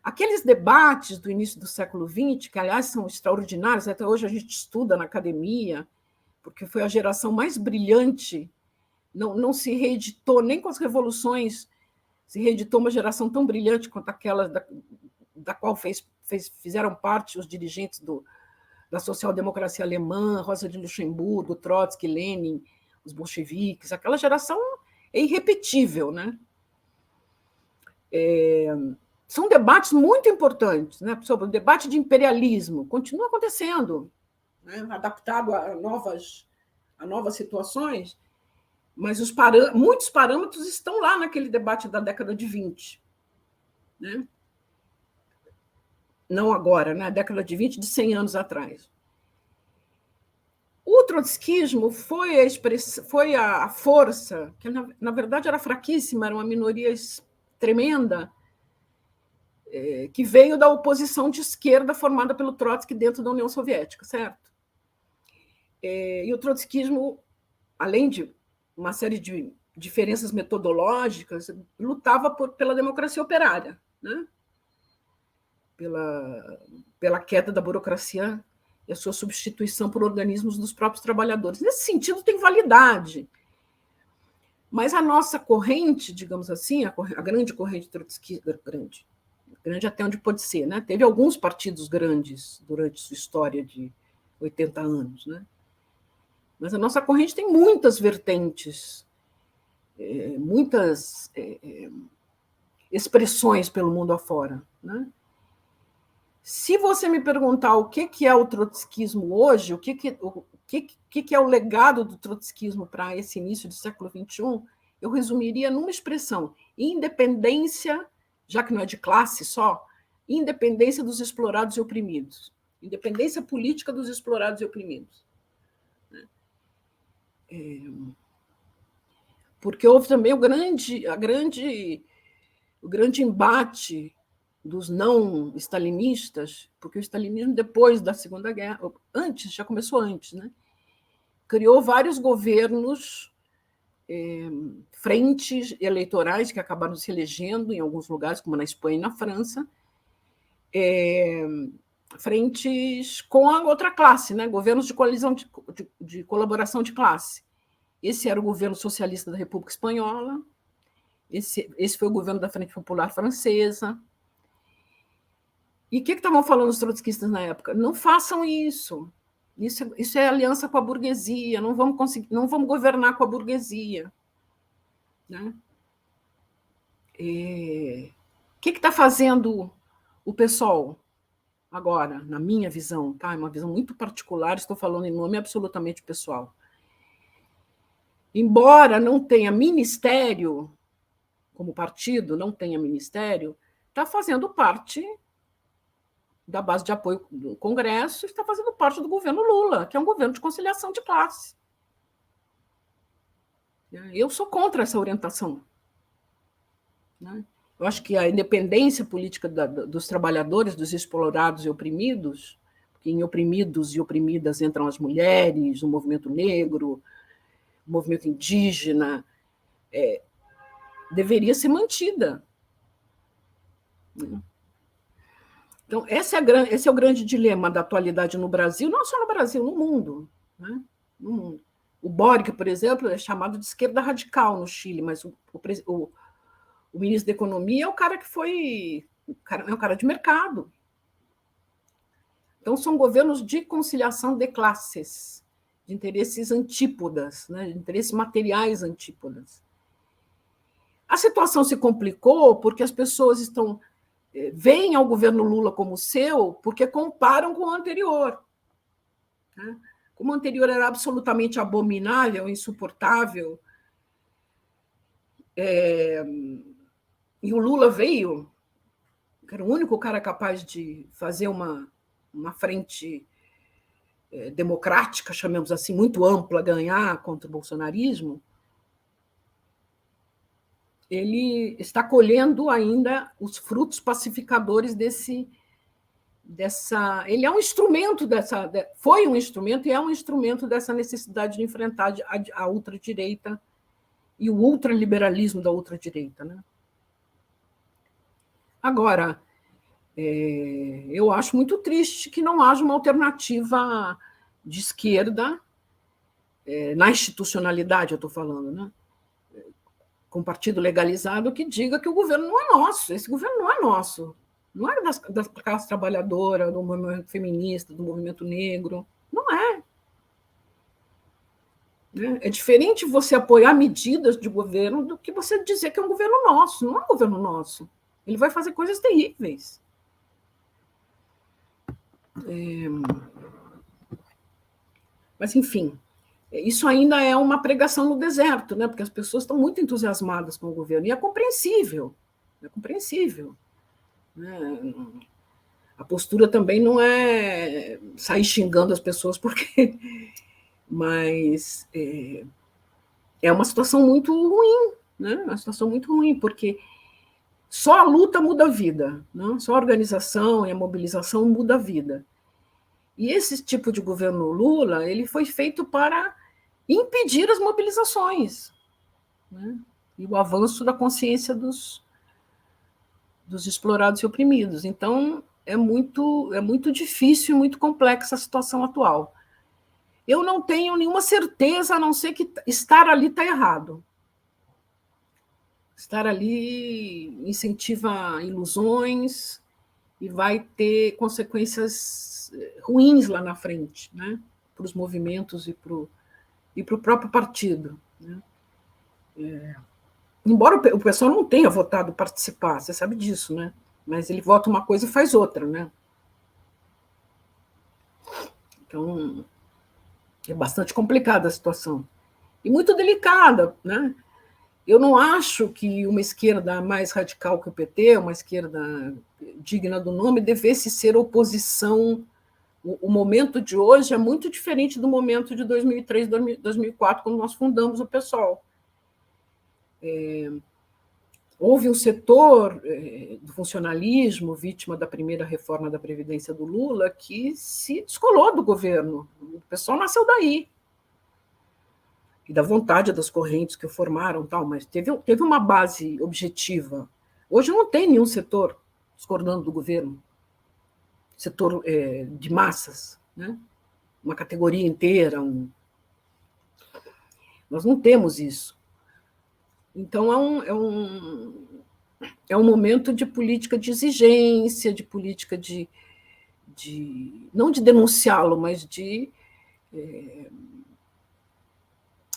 Aqueles debates do início do século XX, que, aliás, são extraordinários, até hoje a gente estuda na academia, porque foi a geração mais brilhante, não se reeditou nem com as revoluções, se reeditou uma geração tão brilhante quanto aquela da qual fizeram parte os dirigentes da social-democracia alemã, Rosa de Luxemburgo, Trotsky, Lenin, os bolcheviques. Aquela geração é irrepetível, né? São debates muito importantes, né? Sobre o debate de imperialismo, continua acontecendo, né? Adaptado a novas situações, mas muitos parâmetros estão lá naquele debate da década de 20, né? Não agora, na década de 20, de 100 anos atrás. O trotskismo foi a força, que na verdade era fraquíssima, era uma minoria tremenda, que veio da oposição de esquerda formada pelo Trotsky dentro da União Soviética, certo? E o trotskismo, além de uma série de diferenças metodológicas, lutava pela democracia operária, né? Pela queda da burocracia e a sua substituição por organismos dos próprios trabalhadores. Nesse sentido, tem validade. Mas a nossa corrente, digamos assim, a grande corrente trotskista, grande até onde pode ser, né? Teve alguns partidos grandes durante sua história de 80 anos, né? Mas a nossa corrente tem muitas vertentes, muitas expressões pelo mundo afora, né? Se você me perguntar o que é o trotskismo hoje, o que é o legado do trotskismo para esse início do século XXI, eu resumiria numa expressão: independência, já que não é de classe só, independência dos explorados e oprimidos. Independência política dos explorados e oprimidos. Porque houve também o grande embate dos não stalinistas, porque o stalinismo, depois da Segunda Guerra, já começou antes, né? Criou vários governos, frentes eleitorais que acabaram se elegendo em alguns lugares, como na Espanha e na França, frentes com a outra classe, né? Governos de coalizão, de colaboração de classe. Esse era o governo socialista da República Espanhola, esse foi o governo da Frente Popular Francesa. E o que estavam falando os trotskistas na época? Não façam isso. Isso é aliança com a burguesia, não vamos governar com a burguesia. né? O que está fazendo o PSOL agora, na minha visão, tá? É uma visão muito particular, estou falando em nome absolutamente pessoal. Embora não tenha ministério, como partido, não tenha ministério, está fazendo parte da base de apoio do Congresso, está fazendo parte do governo Lula, que é um governo de conciliação de classe. Eu sou contra essa orientação, né? Eu acho que a independência política dos trabalhadores, dos explorados e oprimidos, porque em oprimidos e oprimidas entram as mulheres, o movimento negro, o movimento indígena, deveria ser mantida. Então, esse é o grande dilema da atualidade no Brasil, não só no Brasil, no mundo, né? No mundo. O Boric, por exemplo, é chamado de esquerda radical no Chile, mas o ministro da Economia é o cara que foi... É um cara de mercado. Então, são governos de conciliação de classes, de interesses antípodas, né? De interesses materiais antípodas. A situação se complicou porque as pessoas veem ao governo Lula como seu porque comparam com o anterior, né? Como o anterior era absolutamente abominável, insuportável, e o Lula veio, que era o único cara capaz de fazer uma frente democrática, chamemos assim, muito ampla, ganhar contra o bolsonarismo, ele está colhendo ainda os frutos pacificadores ele é um instrumento foi um instrumento e é um instrumento dessa necessidade de enfrentar a ultradireita e o ultraliberalismo da ultradireita, né? Agora, eu acho muito triste que não haja uma alternativa de esquerda, na institucionalidade, eu estou falando, né? Com partido legalizado, que diga que o governo não é nosso, esse governo não é nosso, não é da classe trabalhadora, do movimento feminista, do movimento negro, não é. É diferente você apoiar medidas de governo do que você dizer que é um governo nosso, não é um governo nosso. Ele vai fazer coisas terríveis. Mas, enfim, isso ainda é uma pregação no deserto, né? Porque as pessoas estão muito entusiasmadas com o governo, e é compreensível, né? A postura também não é sair xingando as pessoas, mas é uma situação muito ruim, né? Uma situação muito ruim, porque só a luta muda a vida, né? Só a organização e a mobilização muda a vida. E esse tipo de governo Lula, ele foi feito para impedir as mobilizações, né? E o avanço da consciência dos explorados e oprimidos. Então, é muito difícil e muito complexa a situação atual. Eu não tenho nenhuma certeza, a não ser que estar ali está errado. Estar ali incentiva ilusões e vai ter consequências ruins lá na frente, né? Para os movimentos e para o próprio partido, né? Embora o pessoal não tenha votado participar, você sabe disso, né? Mas ele vota uma coisa e faz outra, né? Então, é bastante complicada a situação. E muito delicada, né? Eu não acho que uma esquerda mais radical que o PT, uma esquerda digna do nome, devesse ser oposição. O momento de hoje é muito diferente do momento de 2003, 2004, quando nós fundamos o PSOL. Houve um setor do funcionalismo, vítima da primeira reforma da Previdência do Lula, que se descolou do governo. O pessoal nasceu daí. E da vontade das correntes que o formaram, tal, mas teve uma base objetiva. Hoje não tem nenhum setor discordando do governo, setor de massas, né? Uma categoria inteira. Nós não temos isso. Então, é um momento de política de exigência, de política não de denunciá-lo, mas de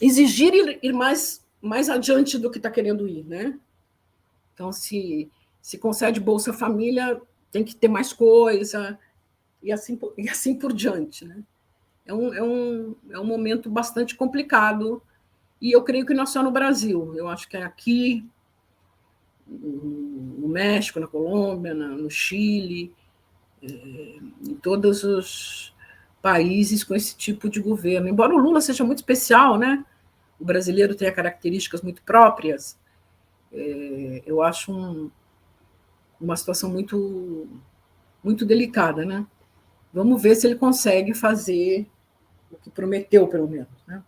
exigir ir mais mais adiante do que está querendo ir, né? Então, se concede Bolsa Família, tem que ter mais coisa, e assim por diante, né? É um momento bastante complicado, e eu creio que não só no Brasil, eu acho que é aqui, no México, na Colômbia, no Chile, em todos os países com esse tipo de governo. Embora o Lula seja muito especial, né? O brasileiro tenha características muito próprias, eu acho uma situação muito, muito delicada, né? Vamos ver se ele consegue fazer o que prometeu, pelo menos, né?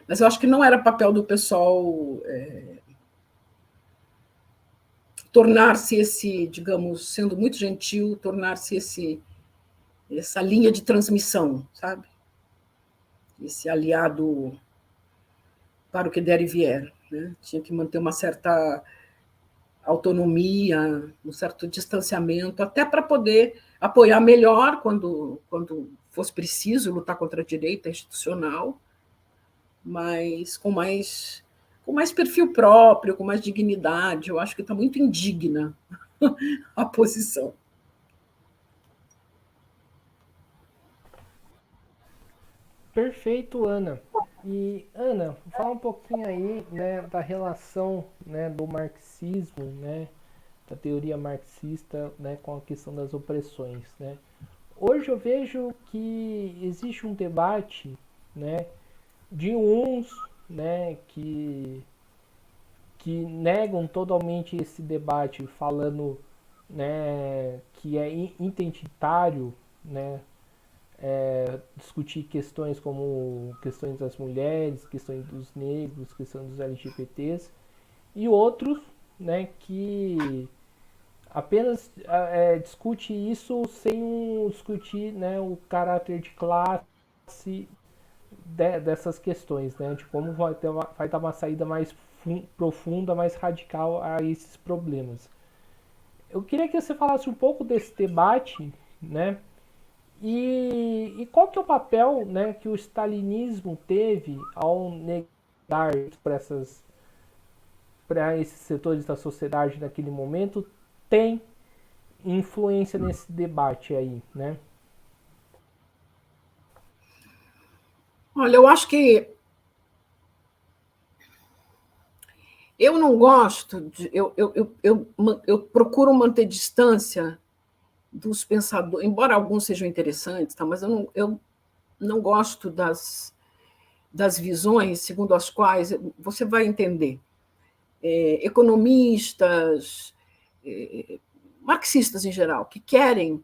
Mas eu acho que não era papel do pessoal tornar-se esse, digamos, sendo muito gentil, tornar-se essa linha de transmissão, sabe? Esse aliado para o que der e vier, né? Tinha que manter uma certa autonomia, um certo distanciamento, até para poder apoiar melhor quando fosse preciso lutar contra a direita institucional, mas com mais perfil próprio, com mais dignidade. Eu acho que está muito indigna a posição. Perfeito, Ana. E Ana, fala um pouquinho aí, né, da relação, né, do marxismo, né, da teoria marxista, né, com a questão das opressões, né? Hoje eu vejo que existe um debate, né, de uns, né, que negam totalmente esse debate, falando, né, que é identitário, né, discutir questões como questões das mulheres, questões dos negros, questões dos LGBTs, e outros, né, que apenas discute isso sem discutir, né, o caráter de classe dessas questões, né, de como vai dar uma saída mais profunda, mais radical a esses problemas. Eu queria que você falasse um pouco desse debate, né, e qual que é o papel, né, que o stalinismo teve ao negar para esses setores da sociedade naquele momento tem influência nesse debate aí, né? Olha, eu acho que eu não gosto de. Eu procuro manter distância dos pensadores, embora alguns sejam interessantes, tá? Mas eu não gosto das visões segundo as quais você vai entender. Economistas, marxistas em geral, que querem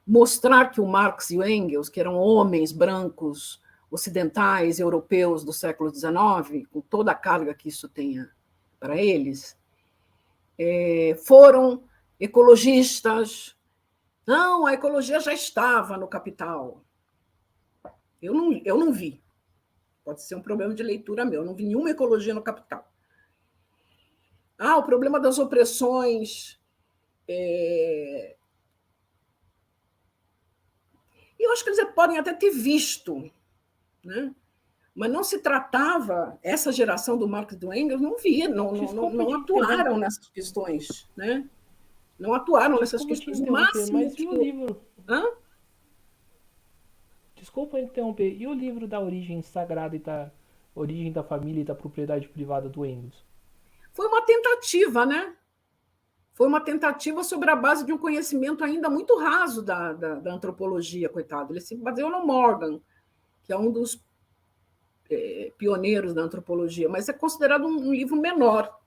mostrar que o Marx e o Engels, que eram homens brancos, ocidentais, europeus do século XIX, com toda a carga que isso tenha para eles, foram ecologistas. Não, a ecologia já estava no Capital. Eu não vi. Pode ser um problema de leitura meu. Eu não vi nenhuma ecologia no Capital. O problema das opressões. Eu acho que eles podem até ter visto, né? Mas não se tratava, essa geração do Marx e do Engels não via, Desculpa não te interromper. atuaram nessas questões, né? Não atuaram nessas Desculpa te questões. O interromper, máximo mas e que. o livro? Hã? Desculpa interromper. E o livro da origem sagrada e da origem da família e da propriedade privada do Engels? Foi uma tentativa, né? Foi uma tentativa sobre a base de um conhecimento ainda muito raso da antropologia, coitado. Ele se baseou no Morgan, que é um dos pioneiros da antropologia, mas é considerado um livro menor.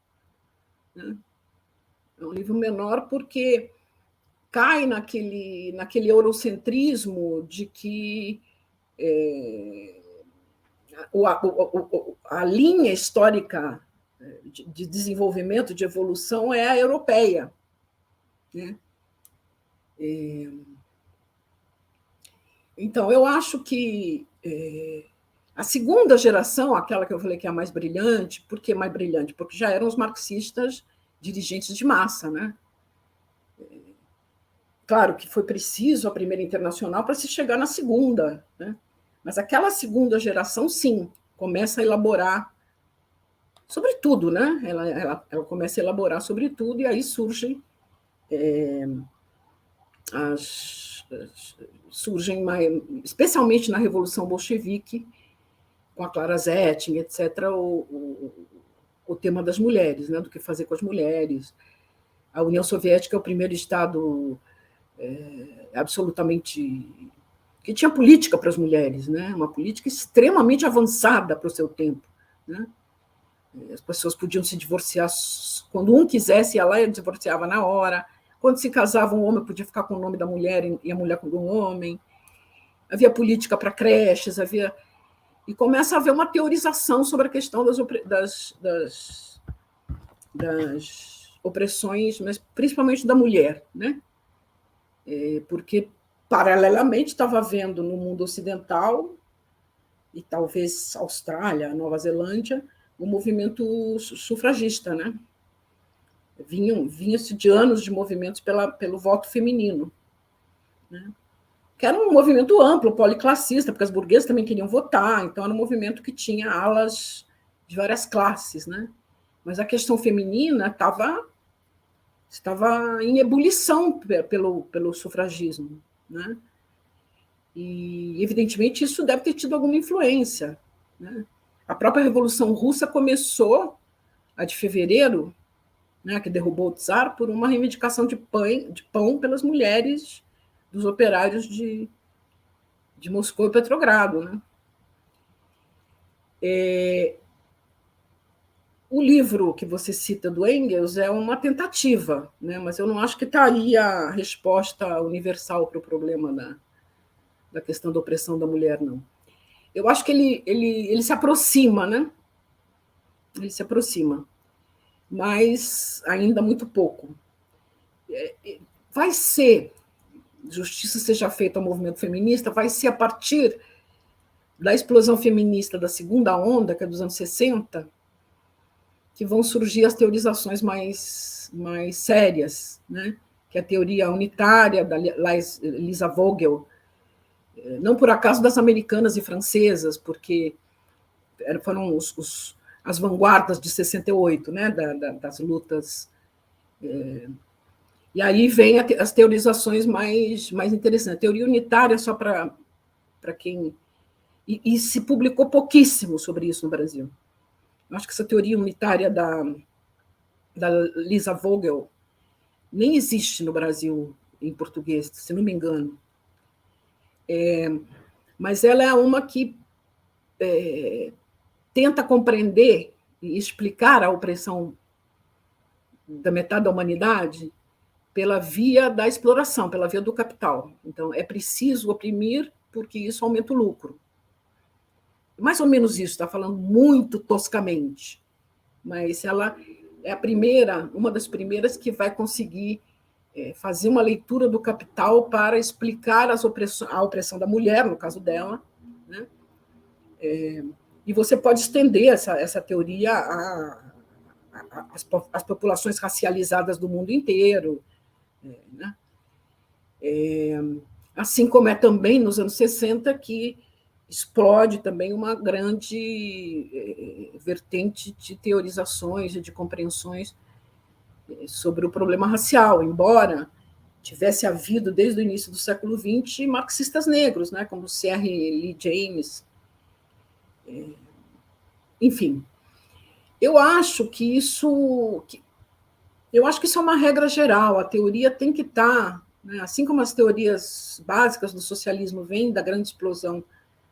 Né? É um livro menor porque cai naquele eurocentrismo de que a linha histórica de desenvolvimento, de evolução, é a europeia. Né? Então, eu acho que a segunda geração, aquela que eu falei que é a mais brilhante, por que mais brilhante? Porque já eram os marxistas dirigentes de massa, né? Claro que foi preciso a primeira internacional para se chegar na segunda, né? Mas aquela segunda geração, sim, começa a elaborar sobre tudo, né? Ela começa a elaborar sobre tudo, e aí surgem surgem especialmente na Revolução Bolchevique, com a Clara Zetkin, etc., o tema das mulheres, né? Do que fazer com as mulheres. A União Soviética é o primeiro Estado absolutamente que tinha política para as mulheres, né? Uma política extremamente avançada para o seu tempo, né? As pessoas podiam se divorciar quando um quisesse, ia lá e divorciava na hora. Quando se casava, um homem podia ficar com o nome da mulher e a mulher com o do homem. Havia política para creches, havia... E começa a haver uma teorização sobre a questão das opressões, mas principalmente da mulher, né? Porque, paralelamente, estava havendo no mundo ocidental, e talvez Austrália, Nova Zelândia, o movimento sufragista, né? Vinha-se de anos de movimentos pelo voto feminino, né? Que era um movimento amplo, policlassista, porque as burguesas também queriam votar, então era um movimento que tinha alas de várias classes, né? Mas a questão feminina estava em ebulição pelo sufragismo, né? E, evidentemente, isso deve ter tido alguma influência, né? A própria Revolução Russa começou, a de fevereiro, né, que derrubou o czar, por uma reivindicação de pão pelas mulheres dos operários de Moscou e Petrogrado, né? O livro que você cita do Engels é uma tentativa, né? Mas eu não acho que está aí a resposta universal para o problema da questão da opressão da mulher, não. Eu acho que ele se aproxima, né? Ele se aproxima, mas ainda muito pouco. Vai ser, justiça seja feita ao movimento feminista, vai ser a partir da explosão feminista da segunda onda, que é dos anos 60, que vão surgir as teorizações mais sérias, né? Que é a teoria unitária da Lisa Vogel, não por acaso das americanas e francesas, porque foram as vanguardas de 68, né? Das lutas. E aí vem as teorizações mais interessantes. A teoria unitária, só para quem... E se publicou pouquíssimo sobre isso no Brasil. Eu acho que essa teoria unitária da Lisa Vogel nem existe no Brasil em português, se não me engano. Mas ela é uma que tenta compreender e explicar a opressão da metade da humanidade pela via da exploração, pela via do capital. Então, é preciso oprimir porque isso aumenta o lucro. Mais ou menos isso, está falando muito toscamente, mas ela é uma das primeiras que vai conseguir fazer uma leitura do capital para explicar a opressão da mulher, no caso dela, né? E você pode estender essa teoria às populações racializadas do mundo inteiro, né? Assim como é também nos anos 60 que explode também uma grande vertente de teorizações e de compreensões sobre o problema racial, embora tivesse havido, desde o início do século XX, marxistas negros, né, como C.R. Lee James. Enfim, eu acho que isso é uma regra geral. A teoria tem que estar, né, assim como as teorias básicas do socialismo vêm da grande explosão,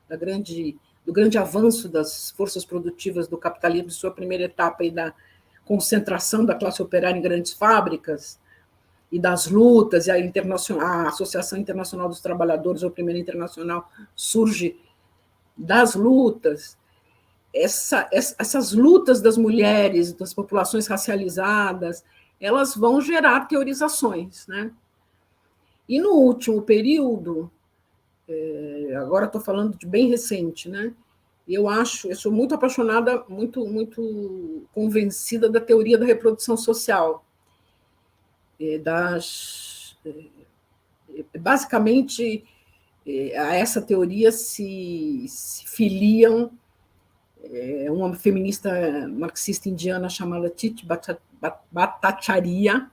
do grande avanço das forças produtivas do capitalismo, sua primeira etapa, e da concentração da classe operária em grandes fábricas, e das lutas, e a Associação Internacional dos Trabalhadores, ou Primeira Internacional, surge das lutas. Essas lutas das mulheres, das populações racializadas, elas vão gerar teorizações, né? E no último período, agora estou falando de bem recente, né? Eu sou muito apaixonada, muito convencida da teoria da reprodução social, basicamente, a essa teoria se filiam é uma feminista marxista indiana chamada Titi Bhattacharya,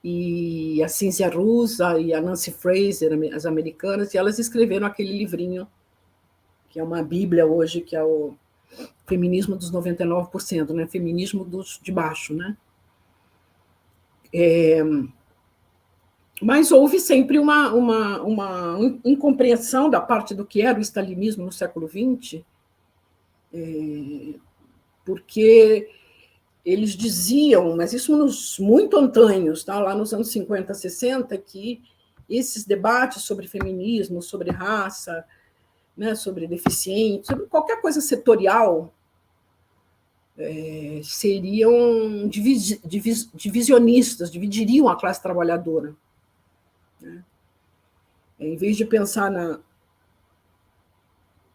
e a Cynthia Russa e a Nancy Fraser, as americanas, e elas escreveram aquele livrinho, que é uma bíblia hoje, que é o Feminismo dos 99%, né? Feminismo dos de baixo, né? Mas houve sempre uma incompreensão da parte do que era o stalinismo no século XX, porque eles diziam, mas isso nos muito antanhos, tá? Lá nos anos 50, 60, que esses debates sobre feminismo, sobre raça, né, sobre deficiente, sobre qualquer coisa setorial, seriam divisionistas, dividiriam a classe trabalhadora. Né? Em vez de pensar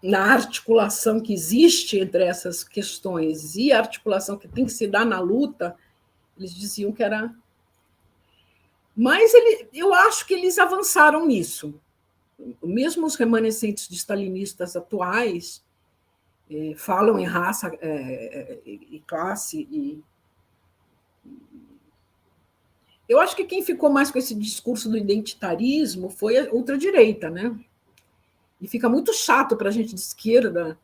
na articulação que existe entre essas questões e a articulação que tem que se dar na luta, eles diziam que era... Mas eu acho que eles avançaram nisso. Mesmo os remanescentes de stalinistas atuais falam em raça e classe. Eu acho que quem ficou mais com esse discurso do identitarismo foi a ultradireita, né? E fica muito chato para a gente de esquerda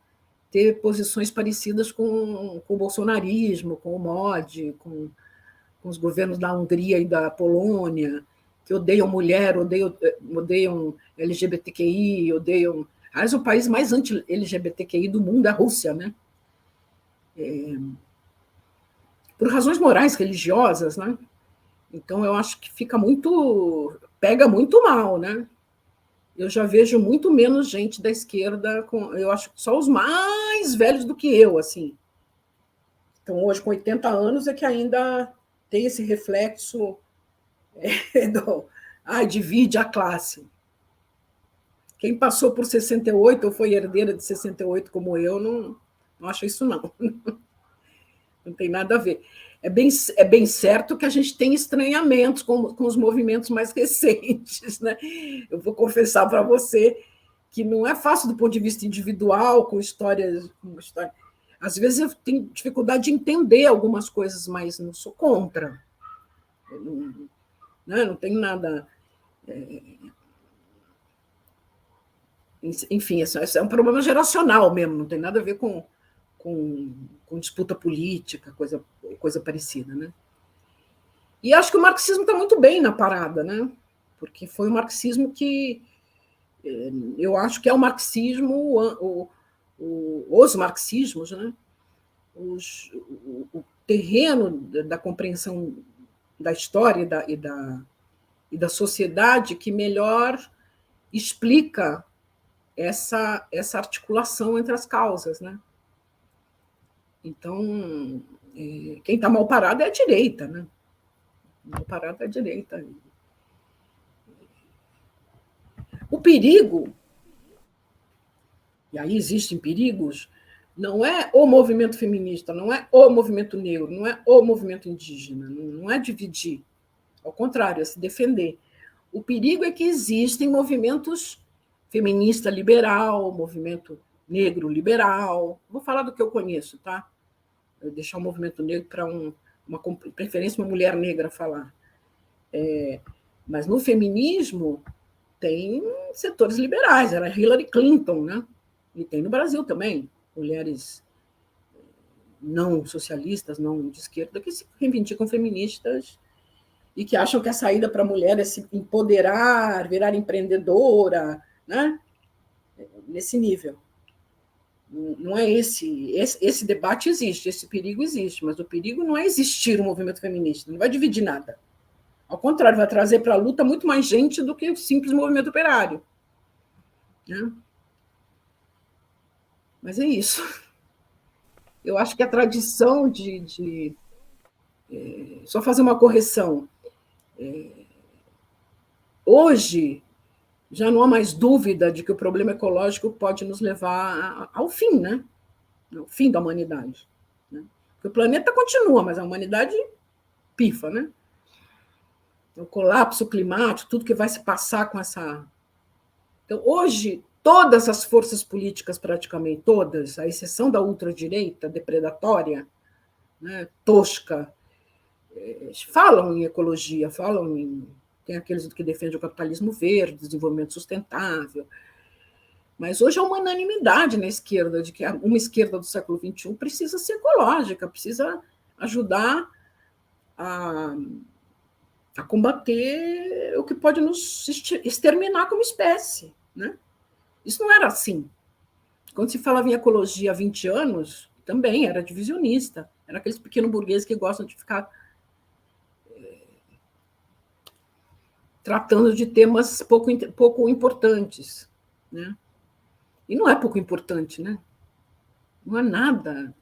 ter posições parecidas com o bolsonarismo, com o MOD, com os governos da Hungria e da Polônia, que odeiam mulher, odeiam LGBTQI, odeiam... Aliás, o país mais anti-LGBTQI do mundo é a Rússia, né? Por razões morais, religiosas, né? Então, eu acho que pega muito mal, né? Eu já vejo muito menos gente da esquerda, eu acho que só os mais velhos do que eu, assim. Então, hoje, com 80 anos, é que ainda tem esse reflexo divide a classe. Quem passou por 68 ou foi herdeira de 68 como eu, não acho isso, não. Não tem nada a ver. É bem certo que a gente tem estranhamentos com os movimentos mais recentes, né? Eu vou confessar para você que não é fácil do ponto de vista individual, com histórias. Às vezes eu tenho dificuldade de entender algumas coisas, mas não sou contra. Não tenho nada. Enfim, é um problema geracional mesmo, não tem nada a ver com disputa política, coisa parecida, né? E acho que o marxismo está muito bem na parada, né? Porque foi o marxismo que eu acho que é o marxismo, os marxismos, né? O terreno da compreensão da história e da sociedade que melhor explica essa articulação entre as causas, né? Então, quem está mal parado é a direita, né? Mal parado é a direita. O perigo, e aí existem perigos, não é o movimento feminista, não é o movimento negro, não é o movimento indígena, não é dividir. Ao contrário, é se defender. O perigo é que existem movimentos feminista liberal, movimento negro liberal. Vou falar do que eu conheço, tá? Eu deixar o movimento negro para uma preferência uma mulher negra falar. Mas no feminismo tem setores liberais, era Hillary Clinton, né? E tem no Brasil também, mulheres não socialistas, não de esquerda, que se reivindicam feministas e que acham que a saída para a mulher é se empoderar, virar empreendedora, né? Nesse nível. Não é esse debate existe, esse perigo existe, mas o perigo não é existir o movimento feminista, não vai dividir nada. Ao contrário, vai trazer para a luta muito mais gente do que o simples movimento operário. Né? Mas é isso. Eu acho que a tradição só fazer uma correção. Hoje, já não há mais dúvida de que o problema ecológico pode nos levar ao fim, né? Ao fim da humanidade. Né? Porque o planeta continua, mas a humanidade pifa, né? O colapso climático, tudo que vai se passar com essa... Então, hoje, todas as forças políticas, praticamente todas, à exceção da ultradireita depredatória, né, tosca, falam em ecologia, tem aqueles que defendem o capitalismo verde, desenvolvimento sustentável, mas hoje há uma unanimidade na esquerda de que uma esquerda do século XXI precisa ser ecológica, precisa ajudar a combater o que pode nos exterminar como espécie, né? Isso não era assim. Quando se falava em ecologia há 20 anos, também era divisionista. Era aqueles pequenos burgueses que gostam de ficar tratando de temas pouco importantes, né? E não é pouco importante, né? Não é nada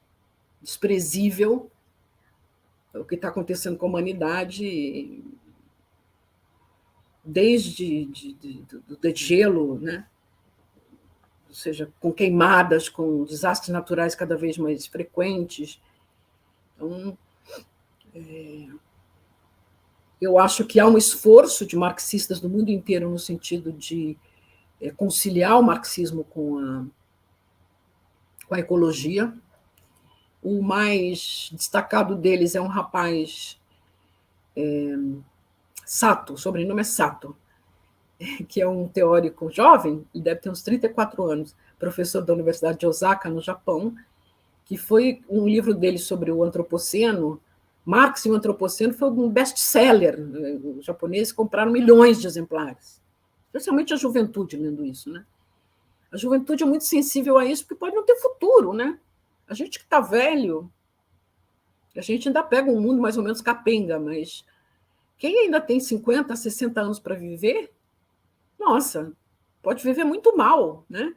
desprezível o que está acontecendo com a humanidade desde do degelo, né? Ou seja, com queimadas, com desastres naturais cada vez mais frequentes. Então, eu acho que há um esforço de marxistas do mundo inteiro no sentido de conciliar o marxismo com a ecologia. O mais destacado deles é um rapaz, Sato, o sobrenome é Sato, que é um teórico jovem, ele deve ter uns 34 anos, professor da Universidade de Osaka, no Japão, que foi um livro dele sobre o antropoceno. Marx e o Antropoceno foi um best-seller. Os japoneses compraram milhões de exemplares, especialmente a juventude lendo isso, né? A juventude é muito sensível a isso, porque pode não ter futuro, né? A gente que está velho, a gente ainda pega um mundo mais ou menos capenga, mas quem ainda tem 50, 60 anos para viver, nossa, pode viver muito mal, né?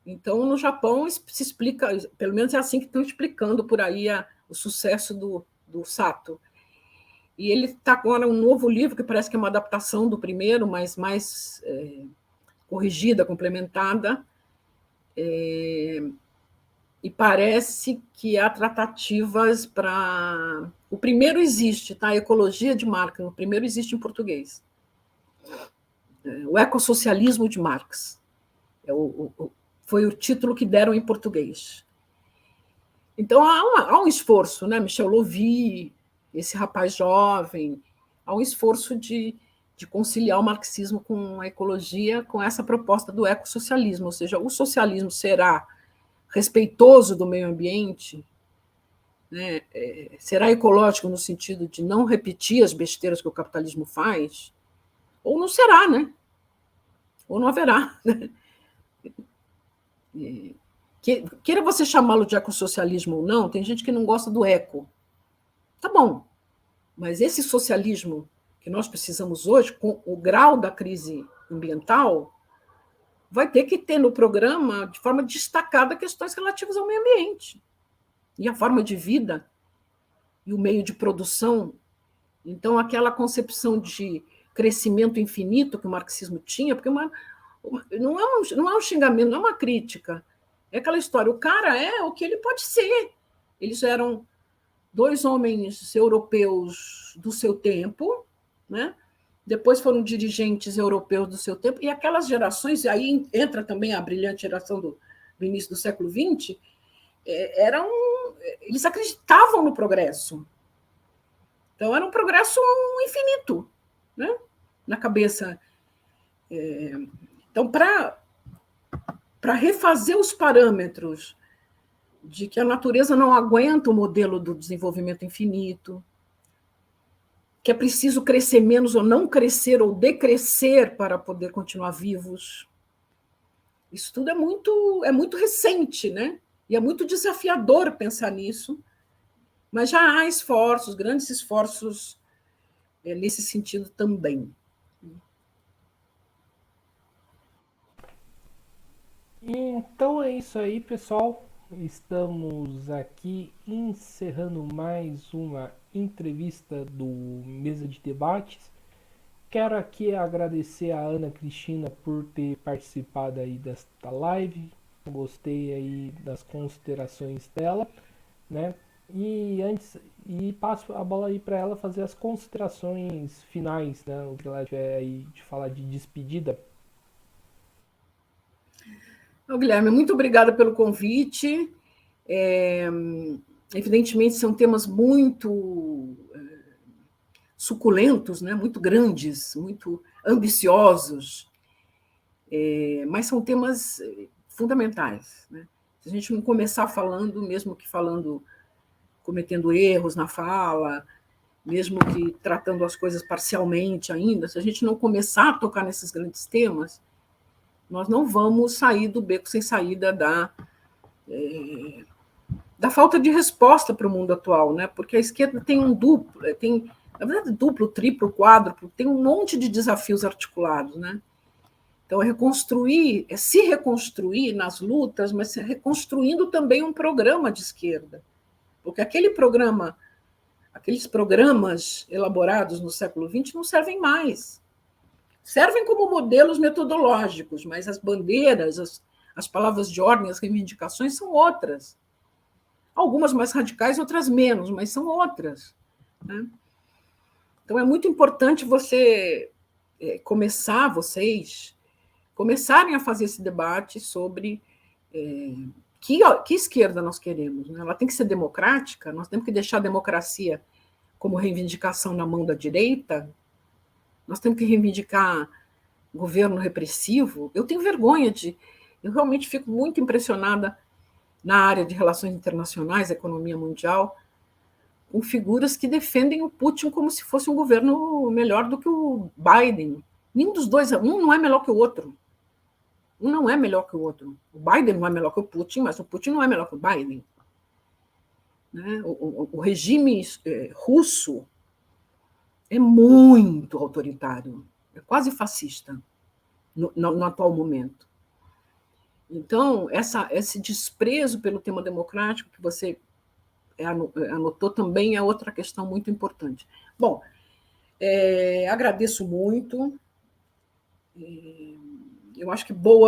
Então, no Japão, se explica, pelo menos é assim que estão explicando por aí o sucesso do Sato. E ele está agora um novo livro, que parece que é uma adaptação do primeiro, mas mais corrigida, complementada, e parece que há tratativas para... O primeiro existe, tá? A Ecologia de Marx, o primeiro existe em português. O Ecossocialismo de Marx. Foi o título que deram em português. Então, há um esforço, né? Michel Lovy, esse rapaz jovem, há um esforço de conciliar o marxismo com a ecologia, com essa proposta do ecossocialismo, ou seja, o socialismo será respeitoso do meio ambiente, né? Será ecológico no sentido de não repetir as besteiras que o capitalismo faz, ou não será, né? Ou não haverá, né? Queira você chamá-lo de ecossocialismo ou não, tem gente que não gosta do eco. Tá bom, mas esse socialismo que nós precisamos hoje, com o grau da crise ambiental, vai ter que ter no programa, de forma destacada, questões relativas ao meio ambiente. E a forma de vida, e o meio de produção. Então, aquela concepção de crescimento infinito que o marxismo tinha, porque não é um xingamento, não é uma crítica. É aquela história, o cara é o que ele pode ser. Eles eram 2 homens europeus do seu tempo, né? Depois foram dirigentes europeus do seu tempo, e aquelas gerações, e aí entra também a brilhante geração do início do século XX, eles acreditavam no progresso. Então, era um progresso infinito, né? Na cabeça. Então, para refazer os parâmetros de que a natureza não aguenta o modelo do desenvolvimento infinito, que é preciso crescer menos ou não crescer ou decrescer para poder continuar vivos. Isso tudo é muito recente, né? E é muito desafiador pensar nisso, mas já há esforços, grandes esforços nesse sentido também. Então é isso aí, pessoal. Estamos aqui encerrando mais uma entrevista do Mesa de Debates. Quero aqui agradecer a Ana Cristina por ter participado aí desta live. Gostei aí das considerações dela, né? E passo a bola aí para ela fazer as considerações finais, né? O que ela tiver aí de falar de despedida. Guilherme, muito obrigada pelo convite. Evidentemente, são temas muito suculentos, né? Muito grandes, muito ambiciosos, mas são temas fundamentais. Né? Se a gente não começar falando, mesmo que falando, cometendo erros na fala, mesmo que tratando as coisas parcialmente ainda, se a gente não começar a tocar nesses grandes temas, nós não vamos sair do beco sem saída da falta de resposta para o mundo atual, né? Porque a esquerda tem na verdade, duplo, triplo, quádruplo, tem um monte de desafios articulados, né? Então, é se reconstruir nas lutas, mas reconstruindo também um programa de esquerda. Porque aqueles programas elaborados no século XX não servem mais. Servem como modelos metodológicos, mas as bandeiras, as palavras de ordem, as reivindicações são outras. Algumas mais radicais, outras menos, mas são outras. Né? Então, é muito importante vocês começarem a fazer esse debate sobre que esquerda nós queremos. Né? Ela tem que ser democrática, nós temos que deixar a democracia como reivindicação na mão da direita, nós temos que reivindicar governo repressivo. Eu tenho vergonha eu realmente fico muito impressionada na área de relações internacionais, economia mundial, com figuras que defendem o Putin como se fosse um governo melhor do que o Biden. Nenhum dos dois, um não é melhor que o outro. Um não é melhor que o outro. O Biden não é melhor que o Putin, mas o Putin não é melhor que o Biden. Né? O regime russo é muito autoritário, é quase fascista no atual momento. Então, esse desprezo pelo tema democrático que você anotou também é outra questão muito importante. Bom, agradeço muito. Eu acho que bom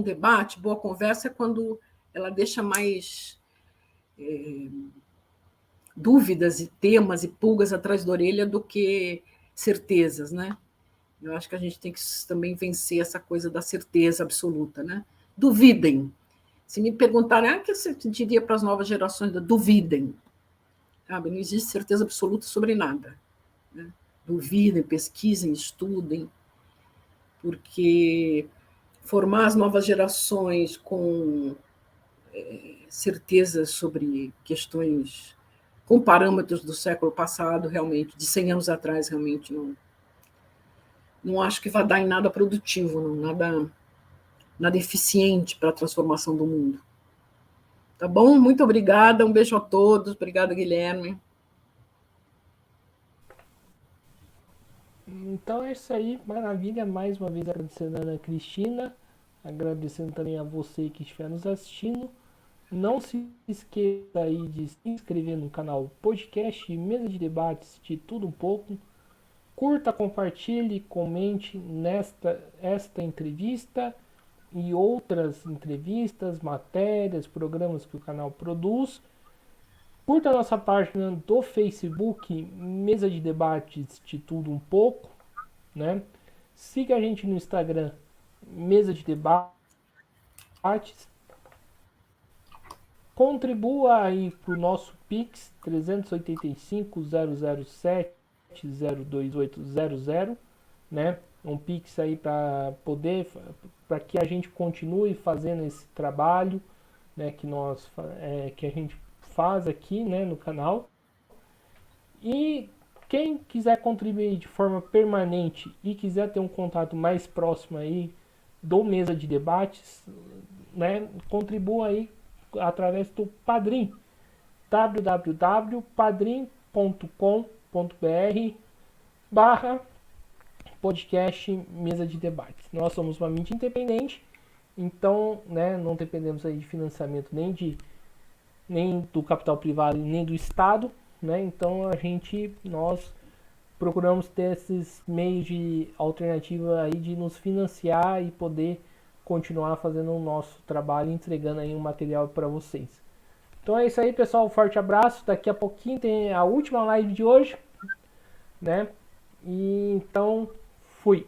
debate, boa conversa é quando ela deixa mais dúvidas e temas e pulgas atrás da orelha do que certezas, né? Eu acho que a gente tem que também vencer essa coisa da certeza absoluta, né? Duvidem. Se me perguntarem, o que você diria para as novas gerações? Duvidem. Sabe? Não existe certeza absoluta sobre nada. Né? Duvidem, pesquisem, estudem, porque formar as novas gerações com certezas sobre questões com parâmetros do século passado, realmente, de 100 anos atrás, realmente não acho que vai dar em nada produtivo, não, nada eficiente para a transformação do mundo. Tá bom? Muito obrigada, um beijo a todos, obrigada, Guilherme. Então é isso aí, maravilha. Mais uma vez agradecendo a Ana Cristina, agradecendo também a você que estiver nos assistindo. Não se esqueça aí de se inscrever no canal Podcast Mesa de Debates de Tudo Um Pouco. Curta, compartilhe, comente esta entrevista e outras entrevistas, matérias, programas que o canal produz. Curta a nossa página do Facebook, Mesa de Debates de Tudo Um Pouco, né? Siga a gente no Instagram, Mesa de Debates. Contribua aí para o nosso Pix 385-007-02800, né? Um Pix aí para que a gente continue fazendo esse trabalho, né? Que a gente faz aqui, né? No canal. E quem quiser contribuir de forma permanente e quiser ter um contato mais próximo aí do Mesa de Debates, né? Contribua aí através do Padrim, www.padrim.com.br/podcast Mesa de Debates. Nós somos uma mídia independente, então, né, não dependemos aí de financiamento nem do capital privado nem do Estado, né? Então nós procuramos ter esses meios de alternativa aí de nos financiar e poder continuar fazendo o nosso trabalho, entregando aí um material para vocês. Então é isso aí, pessoal, um forte abraço. Daqui a pouquinho tem a última live de hoje, né? E então fui.